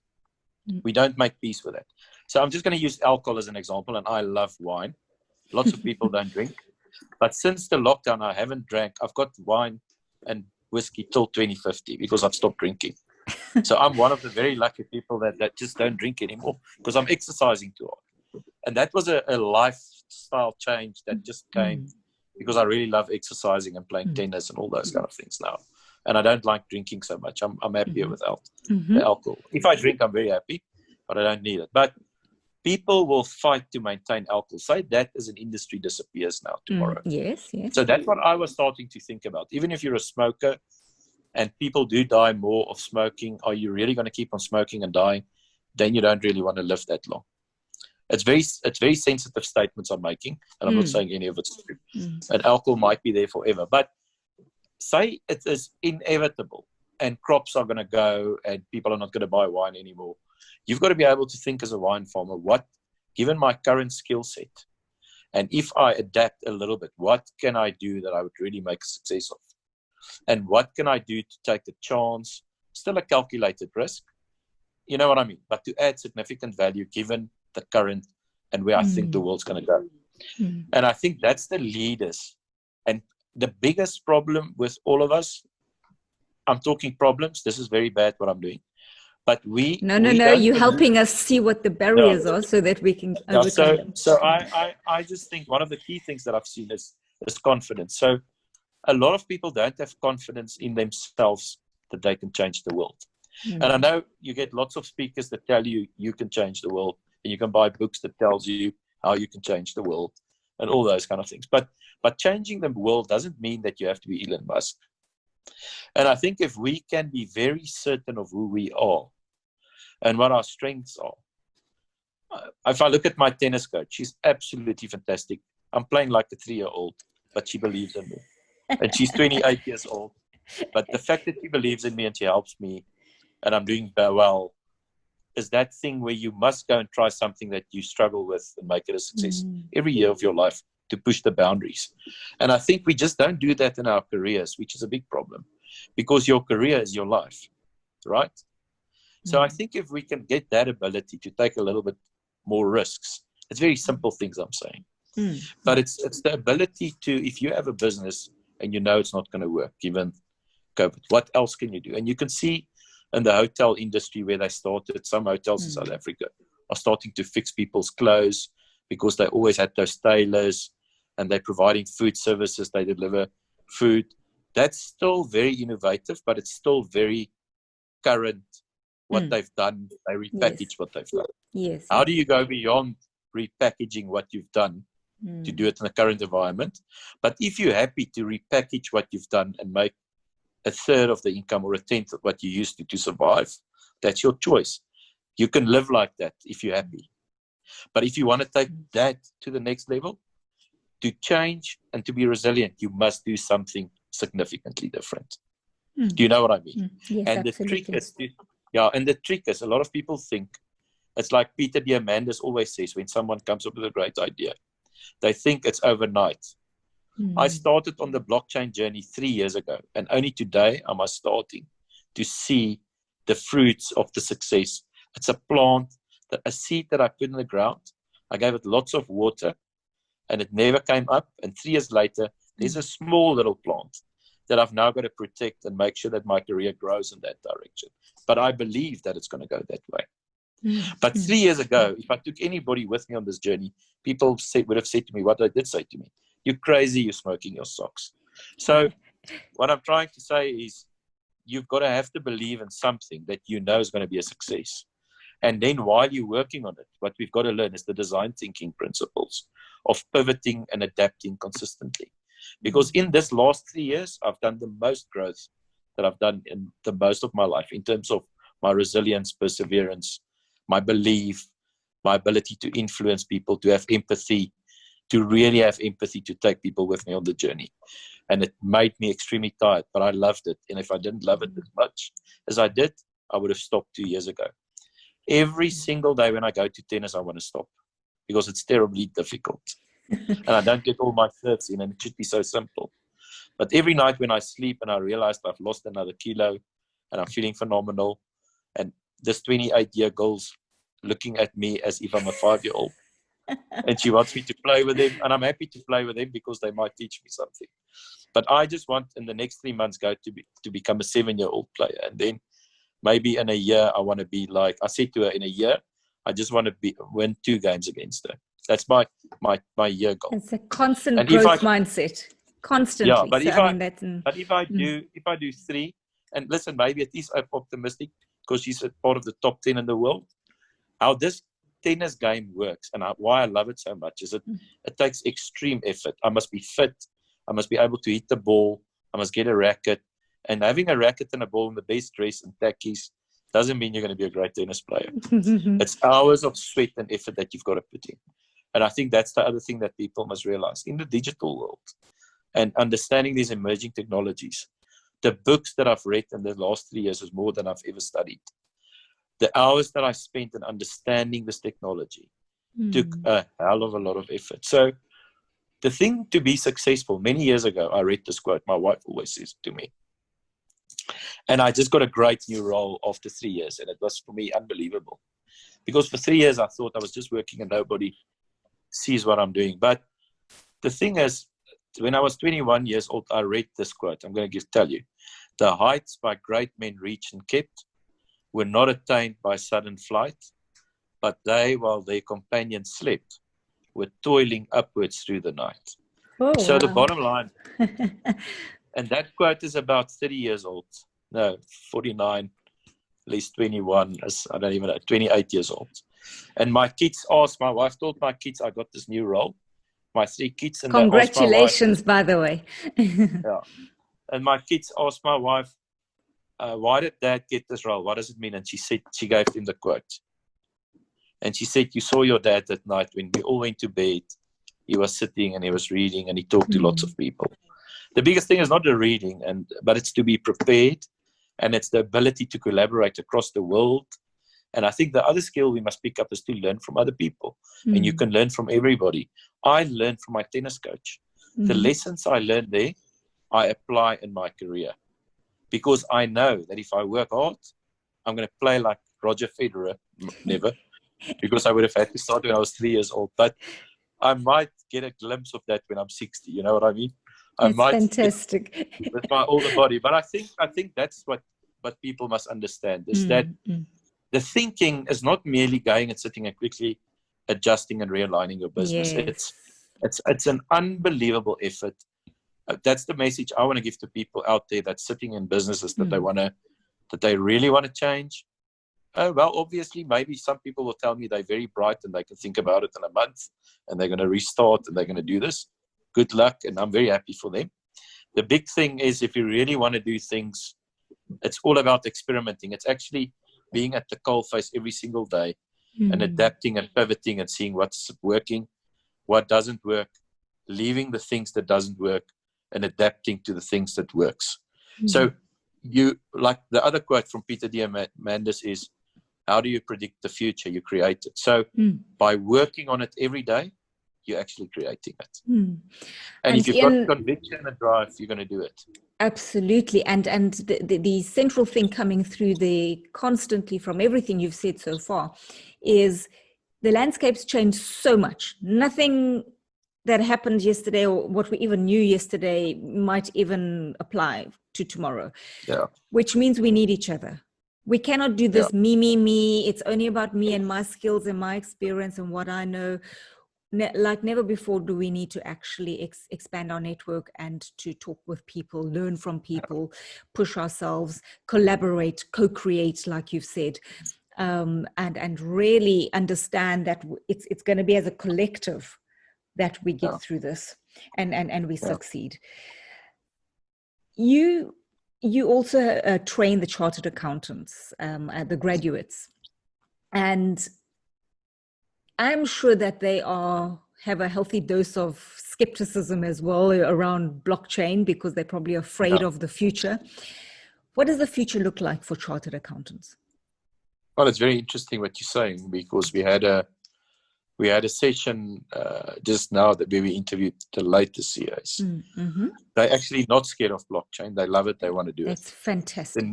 We don't make peace with it. So I'm just going to use alcohol as an example, and I love wine. Lots of people don't drink. But since the lockdown, I haven't drank. I've got wine and whiskey till 2050 because I've stopped drinking. So I'm one of the very lucky people that just don't drink anymore because I'm exercising too hard. And that was a lifestyle change that just came because I really love exercising and playing tennis and all those kind of things now. And I don't like drinking so much. I'm happier without the alcohol. If I drink, I'm very happy, but I don't need it. But people will fight to maintain alcohol. Say that as an industry disappears now tomorrow. Yes. So that's what I was starting to think about. Even if you're a smoker and people do die more of smoking, are you really going to keep on smoking and dying? Then you don't really want to live that long. It's very sensitive statements I'm making, and I'm not saying any of it's true. And alcohol might be there forever. But say it is inevitable and crops are going to go and people are not going to buy wine anymore. You've got to be able to think as a wine farmer, given my current skill set, and if I adapt a little bit, what can I do that I would really make a success of? And what can I do to take a chance, still a calculated risk, you know what I mean, but to add significant value given the current and where I think the world's going to go. And I think that's the leaders. And the biggest problem with all of us, I'm talking problems, this is very bad what I'm doing, but No, you're helping us see what the barriers are so that we can overcome them. So I just think one of the key things that I've seen is confidence. So a lot of people don't have confidence in themselves that they can change the world. And I know you get lots of speakers that tell you you can change the world, and you can buy books that tells you how you can change the world and all those kind of things. But changing the world doesn't mean that you have to be Elon Musk. And I think if we can be very certain of who we are and what our strengths are. If I look at my tennis coach, she's absolutely fantastic. I'm playing like a 3-year-old, but she believes in me. And she's 28 years old. But the fact that she believes in me and she helps me and I'm doing well is that thing where you must go and try something that you struggle with and make it a success every year of your life to push the boundaries. And I think we just don't do that in our careers, which is a big problem because your career is your life, right? So I think if we can get that ability to take a little bit more risks, it's very simple things I'm saying. But it's the ability to, if you have a business and you know it's not going to work given COVID, what else can you do? And you can see in the hotel industry where they started, some hotels in South Africa are starting to fix people's clothes because they always had those tailors and they're providing food services, they deliver food. That's still very innovative, but it's still very current. What they've done, they repackage what they've done. Yes. How do you go beyond repackaging what you've done to do it in the current environment? But if you're happy to repackage what you've done and make a third of the income or a tenth of what you used to survive, that's your choice. You can live like that if you're happy. But if you want to take that to the next level, to change and to be resilient, you must do something significantly different. Do you know what I mean? Yes, and absolutely. The trick is a lot of people think it's like Peter Diamandis always says when someone comes up with a great idea, they think it's overnight. I started on the blockchain journey 3 years ago, and only today am I starting to see the fruits of the success. It's a plant, a seed that I put in the ground. I gave it lots of water, and it never came up. And 3 years later, there's a small little plant that I've now got to protect and make sure that my career grows in that direction. But I believe that it's going to go that way. But 3 years ago, if I took anybody with me on this journey, people would have said to me what they did say to me. You're crazy, you're smoking your socks. So what I'm trying to say is you've got to have to believe in something that you know is going to be a success. And then while you're working on it, what we've got to learn is the design thinking principles of pivoting and adapting consistently. Because in this last 3 years, I've done the most growth that I've done in the most of my life in terms of my resilience, perseverance, my belief, my ability to influence people, to have empathy, to really have empathy, to take people with me on the journey. And it made me extremely tired, but I loved it. And if I didn't love it as much as I did, I would have stopped 2 years ago. Every single day when I go to tennis, I want to stop because it's terribly difficult. And I don't get all my serves in, and it should be so simple. But every night when I sleep and I realize I've lost another kilo and I'm feeling phenomenal, and this 28-year girl's looking at me as if I'm a 5-year-old, and she wants me to play with them, and I'm happy to play with them because they might teach me something. But I just want in the next 3 months to become a 7-year-old player, and then maybe in a year I want to be like, I said to her, in a year I just want to win 2 games against her. That's my year goal. It's a constant and growth mindset, constantly. Yeah, but so, if I do 3, and listen, maybe it is optimistic because she's a part of the top 10 in the world. How this tennis game works and why I love it so much is it takes extreme effort. I must be fit. I must be able to hit the ball. I must get a racket. And having a racket and a ball in the best dress and tackies doesn't mean you're going to be a great tennis player. It's hours of sweat and effort that you've got to put in. And I think that's the other thing that people must realize. In the digital world and understanding these emerging technologies, the books that I've read in the last 3 years is more than I've ever studied. The hours that I spent in understanding this technology took a hell of a lot of effort. So the thing to be successful, many years ago, I read this quote, my wife always says to me, and I just got a great new role after 3 years, and it was for me unbelievable. Because for 3 years I thought I was just working and nobody sees what I'm doing. But the thing is, when I was 21 years old, I read this quote. I'm going to tell you. The heights by great men reached and kept were not attained by sudden flight, but they, while their companions slept, were toiling upwards through the night. So the bottom line, and that quote is about 30 years old. No, 49, at least 21, I don't even know, 28 years old. And my kids asked, my wife told my kids I got this new role. My 3 kids. And congratulations, by the way. Yeah. And my kids asked my wife, why did Dad get this role? What does it mean? And she said, she gave him the quote. And she said, you saw your dad that night when we all went to bed. He was sitting and he was reading and he talked to lots of people. The biggest thing is not the reading, but it's to be prepared, and it's the ability to collaborate across the world. And I think the other skill we must pick up is to learn from other people. And you can learn from everybody. I learned from my tennis coach. The lessons I learned there, I apply in my career. Because I know that if I work hard, I'm going to play like Roger Federer. Never. Because I would have had to start when I was 3 years old. But I might get a glimpse of that when I'm 60. You know what I mean? That's fantastic. With my older body. But I think that's what people must understand is that the thinking is not merely going and sitting and quickly adjusting and realigning your business. Yes. It's an unbelievable effort. That's the message I want to give to people out there that's sitting in businesses that they really want to change. Well, obviously, maybe some people will tell me they're very bright and they can think about it in a month and they're going to restart and they're going to do this. Good luck, and I'm very happy for them. The big thing is if you really want to do things, it's all about experimenting. It's actually being at the coalface every single day and adapting and pivoting and seeing what's working, what doesn't work, leaving the things that doesn't work and adapting to the things that works. So you, like the other quote from Peter Diamandis is, how do you predict the future? You create it. So by working on it every day, you're actually creating it. And if you've got conviction and drive, you're going to do it. Absolutely. And the central thing coming through there constantly from everything you've said so far is the landscape's changed so much. Nothing that happened yesterday or what we even knew yesterday might even apply to tomorrow. Yeah. Which means we need each other. We cannot do this me. It's only about me and my skills and my experience and what I know. Like never before do we need to actually expand our network and to talk with people, learn from people, push ourselves, collaborate, co-create, like you've said, and really understand that it's going to be as a collective that we get through this and we succeed. You also train the chartered accountants, the graduates, and I'm sure that they have a healthy dose of skepticism as well around blockchain, because they're probably afraid Yeah. of the future. What does the future look like for chartered accountants? Well, it's very interesting what you're saying, because we had a session just now that where we interviewed the latest CAs. Mm-hmm. They're actually not scared of blockchain. They love it. They want to do That's it. fantastic.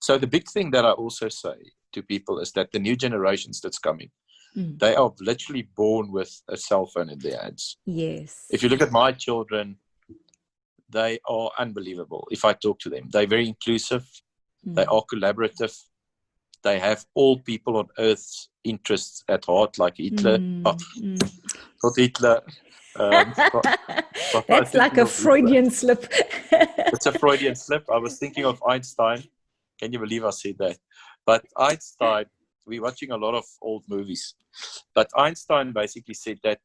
So the big thing that I also say to people is that the new generations that's coming, they are literally born with a cell phone in their hands. Yes. If you look at my children, they are unbelievable. If I talk to them, they're very inclusive. They are collaborative. They have all people on Earth's interests at heart, like Hitler. Not Hitler. That's like a Freudian slip. It's a Freudian slip. I was thinking of Einstein. Can you believe I said that? But Einstein, we're watching a lot of old movies. But Einstein basically said that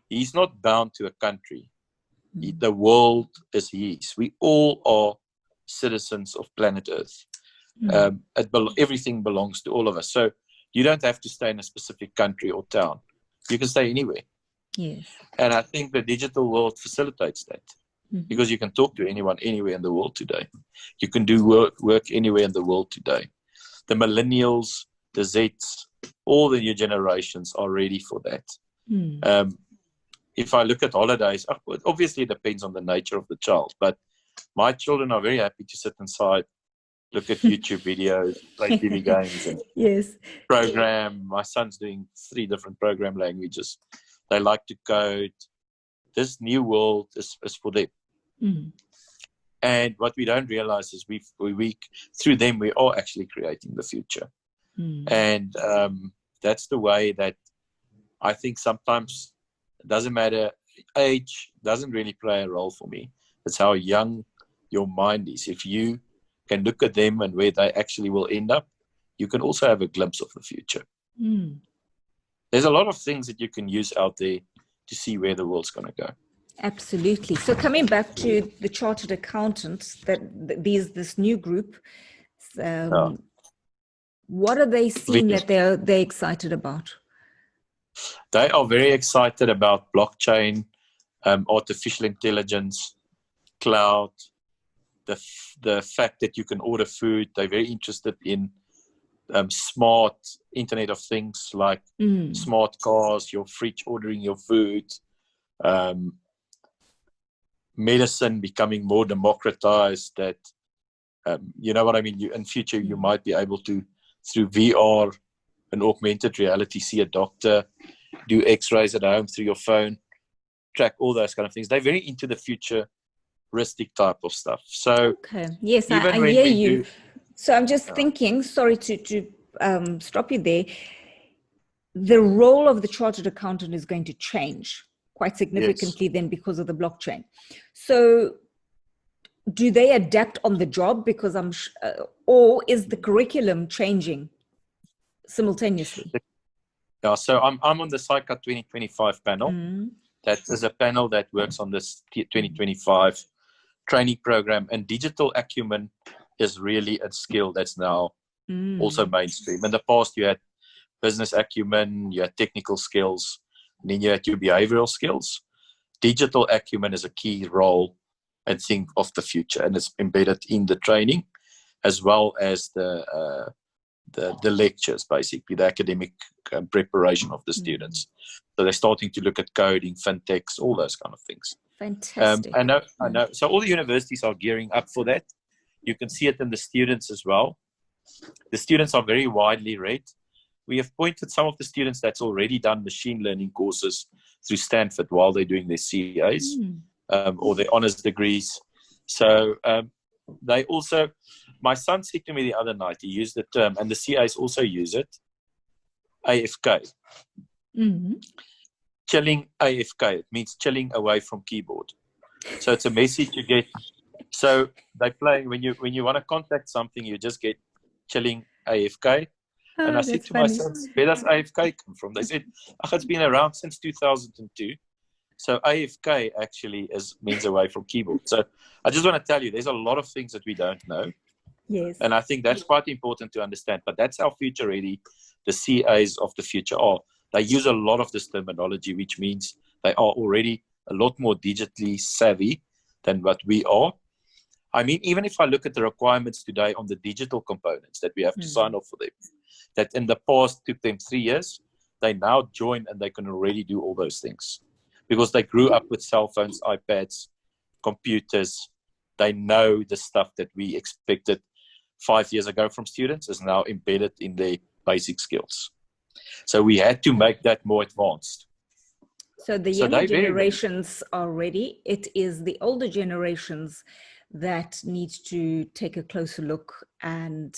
he's not bound to a country. The world is his. We all are citizens of planet Earth. Everything belongs to all of us. So you don't have to stay in a specific country or town. You can stay anywhere. Yes. And I think the digital world facilitates that, because you can talk to anyone anywhere in the world today. You can do work anywhere in the world today. The millennials, the Zs, all the new generations are ready for that. If I look at holidays, obviously it depends on the nature of the child, but my children are very happy to sit inside, look at YouTube videos, play TV games, and yes, program. My son's doing 3 different program languages. They like to code. This new world is for them. And what we don't realize is we through them, we are actually creating the future. And that's the way that I think sometimes it doesn't matter. Age doesn't really play a role for me. It's how young your mind is. If you can look at them and where they actually will end up, you can also have a glimpse of the future. There's a lot of things that you can use out there to see where the world's going to go. Absolutely. So coming back to the chartered accountants, this new group, what are they seeing that they're excited about? They are very excited about blockchain, artificial intelligence, cloud, the fact that you can order food. They're very interested in smart Internet of Things, like smart cars, your fridge ordering your food, medicine becoming more democratized, that you know what I mean, in future you might be able to, through VR and augmented reality, see a doctor, do x-rays at home through your phone, track all those kind of things. They're very into the futuristic type of stuff. So yes, I hear you. So I'm just thinking, sorry to stop you there, the role of the chartered accountant is going to change quite significantly then because of the blockchain. So do they adapt on the job, because or is the curriculum changing simultaneously? Yeah, so I'm on the CICA 2025 panel. That is a panel that works on this 2025 training program, and digital acumen is really a skill that's now also mainstream. In the past, you had business acumen, you had technical skills, and then you had your behavioral skills. Digital acumen is a key role and thing of the future, and it's embedded in the training as well as the lectures, basically the academic preparation of the students. So they're starting to look at coding, fintechs, all those kind of things. Fantastic. I know. So all the universities are gearing up for that. You can see it in the students as well. The students are very widely read. We have pointed some of the students that's already done machine learning courses through Stanford while they're doing their CAs or their honors degrees. So they also, my son said to me the other night, he used the term, and the CAs also use it, AFK. Chilling AFK. It means chilling away from keyboard. So it's a message you get. So they play, when you want to contact something, you just get chilling AFK. And I said to my sons, where does AFK come from? They said, it's been around since 2002. So AFK actually means away from keyboard. So I just want to tell you, there's a lot of things that we don't know. Yes. And I think that's quite important to understand. But that's how future ready the CAs of the future are. They use a lot of this terminology, which means they are already a lot more digitally savvy than what we are. I mean, even if I look at the requirements today on the digital components that we have to sign off for them, that in the past took them 3 years, they now join and they can already do all those things because they grew up with cell phones, iPads, computers. They know the stuff that we expected 5 years ago from students is now embedded in their basic skills. So we had to make that more advanced. So the younger generations are ready. It is the older generations that need to take a closer look and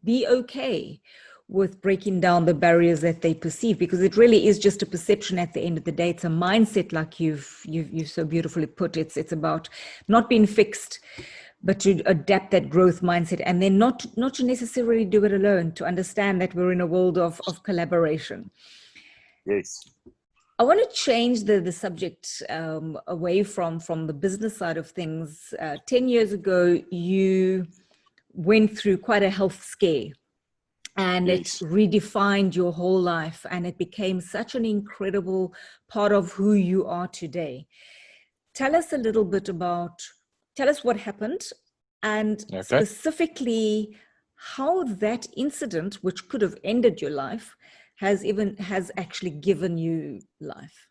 be okay with breaking down the barriers that they perceive, because it really is just a perception at the end of the day. It's a mindset, like you've so beautifully put. It's about not being fixed, but to adapt that growth mindset, and then not to necessarily do it alone, to understand that we're in a world of collaboration. Yes. I want to change the subject away from the business side of things. 10 years ago, you went through quite a health scare, and it redefined your whole life, and it became such an incredible part of who you are today. Tell us a little bit tell us what happened, and specifically how that incident, which could have ended your life, has actually given you life.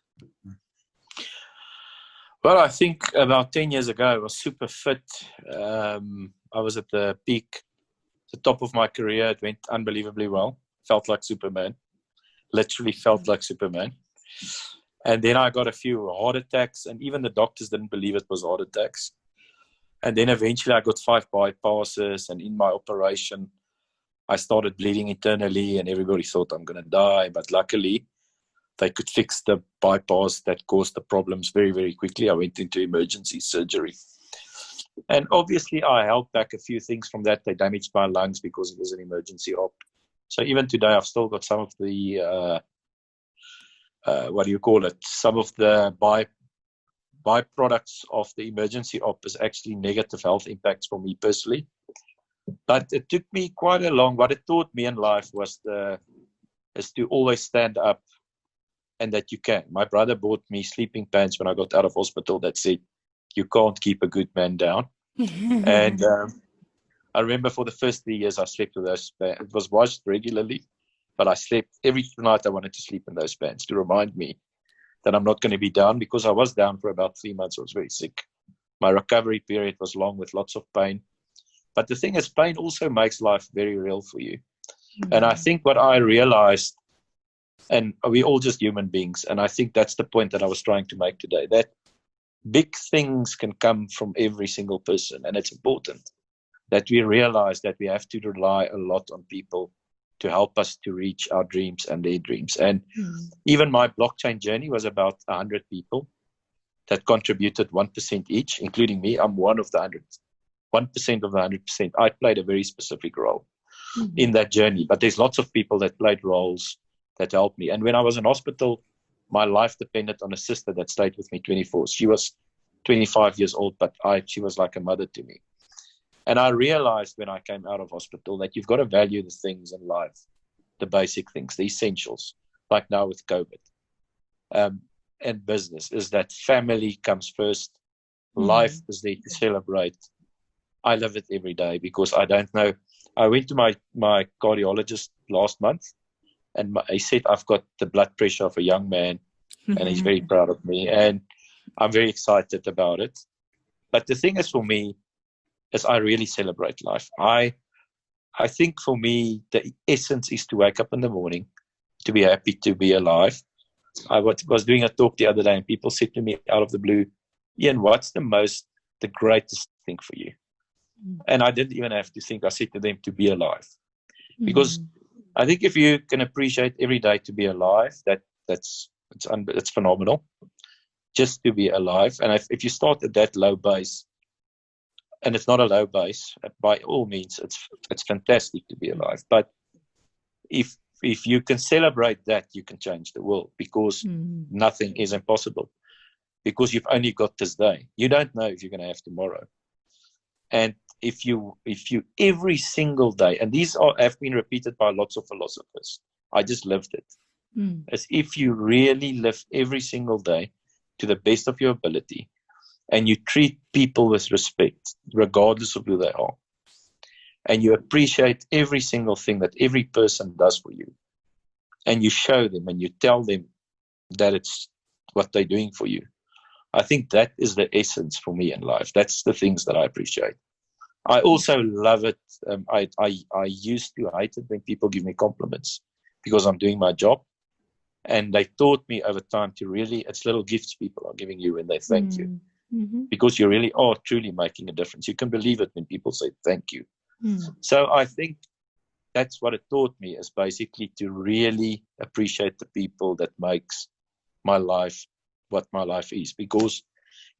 Well, I think about 10 years ago, I was super fit. I was at the peak, the top of my career. It went unbelievably well. Felt like Superman. Literally felt like Superman. And then I got a few heart attacks, and even the doctors didn't believe it was heart attacks. And then eventually I got 5 bypasses, and in my operation, I started bleeding internally, and everybody thought I'm going to die. But luckily, they could fix the bypass that caused the problems very, very quickly. I went into emergency surgery. And obviously, I held back a few things from that. They damaged my lungs because it was an emergency op. So even today, I've still got some of the, some of the byproducts of the emergency op is actually negative health impacts for me personally. But it took me quite a long, what it taught me in life is to always stand up, and that you can. My brother bought me sleeping pants when I got out of hospital that said, you can't keep a good man down. And I remember for the first 3 years I slept with those pants. It was washed regularly, but I slept every night. I wanted to sleep in those pants to remind me that I'm not going to be down, because I was down for about 3 months. I was very sick. My recovery period was long with lots of pain. But the thing is, pain also makes life very real for you. Mm-hmm. And I think what I realized, and we're all just human beings, and I think that's the point that I was trying to make today, that big things can come from every single person. And it's important that we realize that we have to rely a lot on people to help us to reach our dreams and their dreams. And even my blockchain journey was about 100 people that contributed 1% each, including me. I'm one of the 1% of the 100%. I played a very specific role in that journey, but there's lots of people that played roles that helped me. And when I was in hospital, my life depended on a sister that stayed with me 24. She was 25 years old, but she was like a mother to me. And I realized when I came out of hospital that you've got to value the things in life, the basic things, the essentials, like now with COVID. And business is that family comes first. Life is there to celebrate. I live it every day because I don't know. I went to my cardiologist last month, and he said I've got the blood pressure of a young man, and he's very proud of me, and I'm very excited about it. But the thing is, for me, is I really celebrate life. I think for me, the essence is to wake up in the morning, to be happy to be alive. I was doing a talk the other day, and people said to me out of the blue, Ian, what's the greatest thing for you? And I didn't even have to think. I said to them, to be alive. Because I think if you can appreciate every day to be alive, it's phenomenal. Just to be alive. And if you start at that low base, and it's not a low base, by all means, it's fantastic to be alive. But if you can celebrate that, you can change the world, because nothing is impossible. Because you've only got this day. You don't know if you're going to have tomorrow. And if you every single day, and these have been repeated by lots of philosophers. I just lived it. is if you really live every single day to the best of your ability, and you treat people with respect, regardless of who they are, and you appreciate every single thing that every person does for you, and you show them and you tell them that it's what they're doing for you. I think that is the essence for me in life. That's the things that I appreciate. I also love it. I used to hate it when people give me compliments because I'm doing my job. And they taught me over time to really, it's little gifts people are giving you when they thank you. Because you really are truly making a difference. You can believe it when people say thank you. So I think that's what it taught me, is basically to really appreciate the people that makes my life what my life is. Because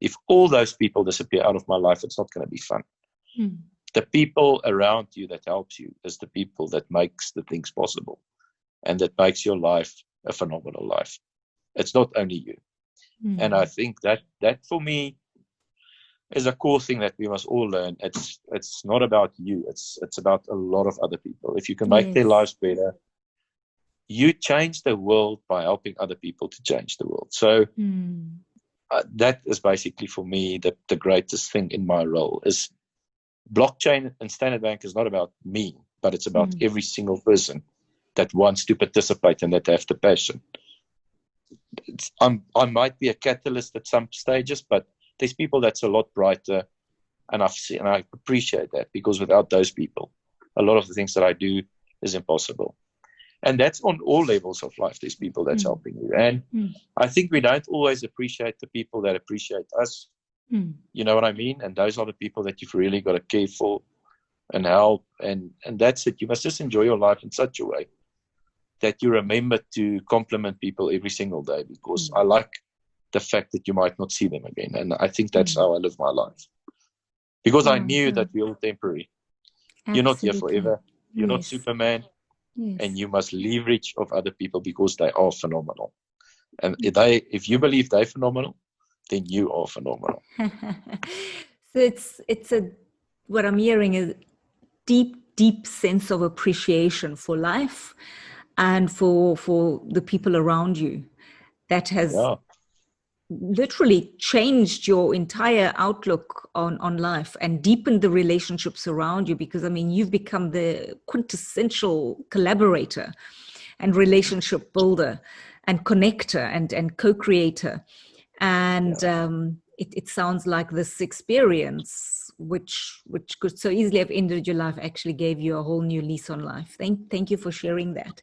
if all those people disappear out of my life, it's not going to be fun. The people around you that helps you is the people that makes the things possible, and that makes your life a phenomenal life. It's not only you. And I think that for me is a core thing that we must all learn. It's not about you. It's about a lot of other people. If you can make their lives better, you change the world by helping other people to change the world. So that is basically for me the greatest thing in my role. Is blockchain and Standard Bank is not about me, but it's about every single person that wants to participate and that have the passion. I might be a catalyst at some stages, but there's people that's a lot brighter, and I appreciate that, because without those people, a lot of the things that I do is impossible. And that's on all levels of life. There's people that's helping you. And I think we don't always appreciate the people that appreciate us. You know what I mean? And those are the people that you've really got to care for and help. And that's it. You must just enjoy your life in such a way that you remember to compliment people every single day, because I like the fact that you might not see them again. And I think that's how I live my life. Because I knew that we're all temporary. Absolutely. You're not here forever. You're not Superman. And you must leverage of other people, because they are phenomenal. And if you believe they're phenomenal, then you are phenomenal. So what I'm hearing is deep sense of appreciation for life and for the people around you that has literally changed your entire outlook on life and deepened the relationships around you, because you've become the quintessential collaborator and relationship builder and connector and co-creator. And it sounds like this experience, which could so easily have ended your life, actually gave you a whole new lease on life. Thank you for sharing that.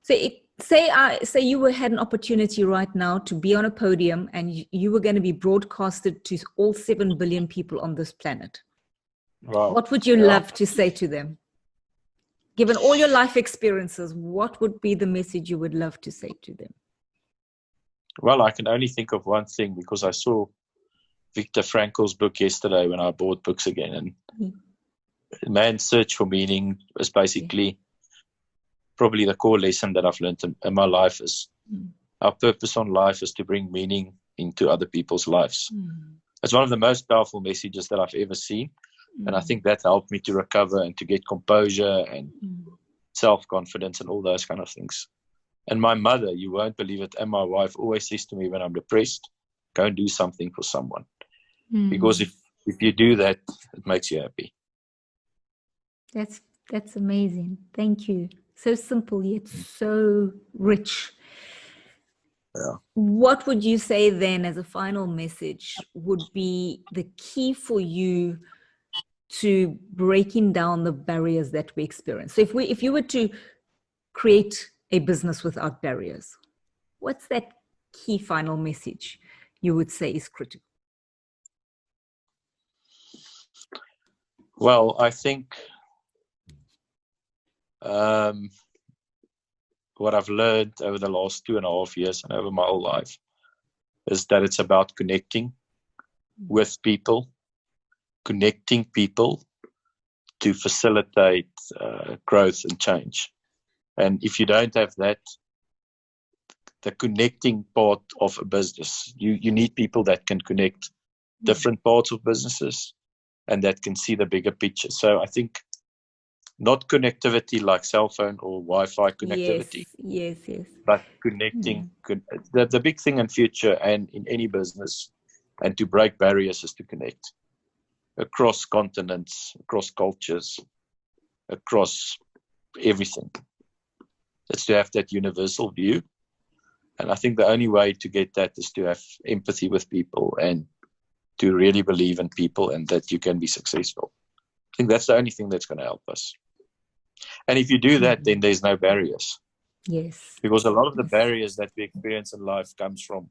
So say you had an opportunity right now to be on a podium, and you were going to be broadcasted to all 7 billion people on this planet. Wow. What would you love to say to them? Given all your life experiences, what would be the message you would love to say to them? Well, I can only think of one thing, because I saw Viktor Frankl's book yesterday when I bought books again. And Man's Search for Meaning is basically probably the core lesson that I've learned in my life is our purpose on life is to bring meaning into other people's lives. It's one of the most powerful messages that I've ever seen. And I think that helped me to recover and to get composure and self-confidence and all those kind of things. And my mother, you won't believe it, and my wife always says to me when I'm depressed, go and do something for someone. Because if you do that, it makes you happy. That's amazing. Thank you. So simple yet so rich. Yeah. What would you say then, as a final message, would be the key for you to breaking down the barriers that we experience? So if you were to create a business without barriers, what's that key final message you would say is critical? Well, I think what I've learned over the last 2.5 years and over my whole life is that it's about connecting with people, connecting people to facilitate growth and change. And if you don't have that, the connecting part of a business, you need people that can connect different parts of businesses and that can see the bigger picture. So I think Not connectivity like cell phone or Wi-Fi connectivity, yes. but connecting. The big thing in future and in any business, and to break barriers, is to connect across continents, across cultures, across everything. It's to have that universal view. And I think the only way to get that is to have empathy with people and to really believe in people and that you can be successful. I think that's the only thing that's going to help us. And if you do that, then there's no barriers. Yes. Because a lot of the barriers that we experience in life comes from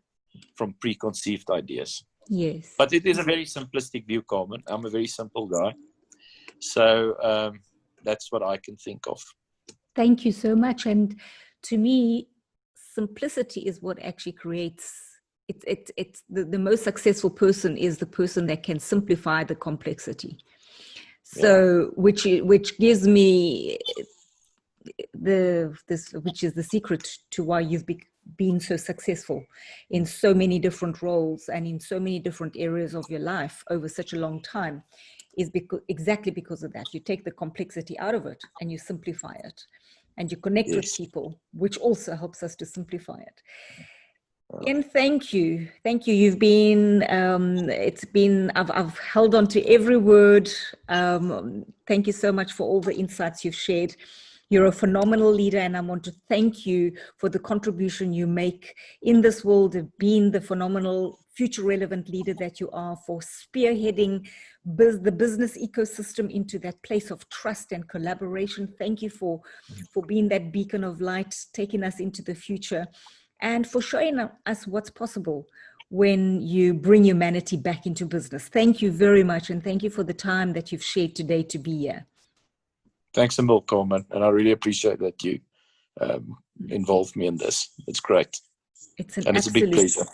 preconceived ideas. Yes. But it is a very simplistic view, Carmen. I'm a very simple guy. So that's what I can think of. Thank you so much. And to me, simplicity is what actually creates it's the most successful person is the person that can simplify the complexity. So which gives me which is the secret to why you've been so successful in so many different roles and in so many different areas of your life over such a long time, is exactly because of that. You take the complexity out of it and you simplify it, and you connect with people, which also helps us to simplify it. Ian, thank you. You've been, I've held on to every word. Thank you so much for all the insights you've shared. You're a phenomenal leader, and I want to thank you for the contribution you make in this world of being the phenomenal future relevant leader that you are, for spearheading the business ecosystem into that place of trust and collaboration. Thank you for being that beacon of light, taking us into the future, and for showing us what's possible when you bring humanity back into business. Thank you very much, and thank you for the time that you've shared today to be here. Thanks a million, Coleman, and I really appreciate that you involved me in this. It's great. It's a big pleasure.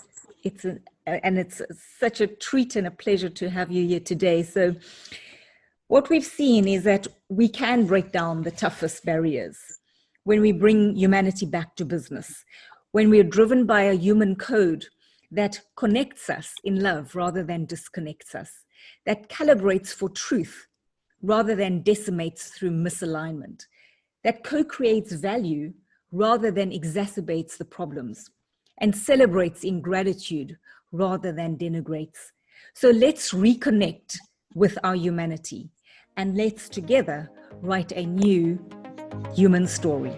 It's such a treat and a pleasure to have you here today. So what we've seen is that we can break down the toughest barriers when we bring humanity back to business, when we're driven by a human code that connects us in love rather than disconnects us, that calibrates for truth rather than decimates through misalignment, that co-creates value rather than exacerbates the problems, and celebrates in gratitude rather than denigrates. So let's reconnect with our humanity, and let's together write a new human story.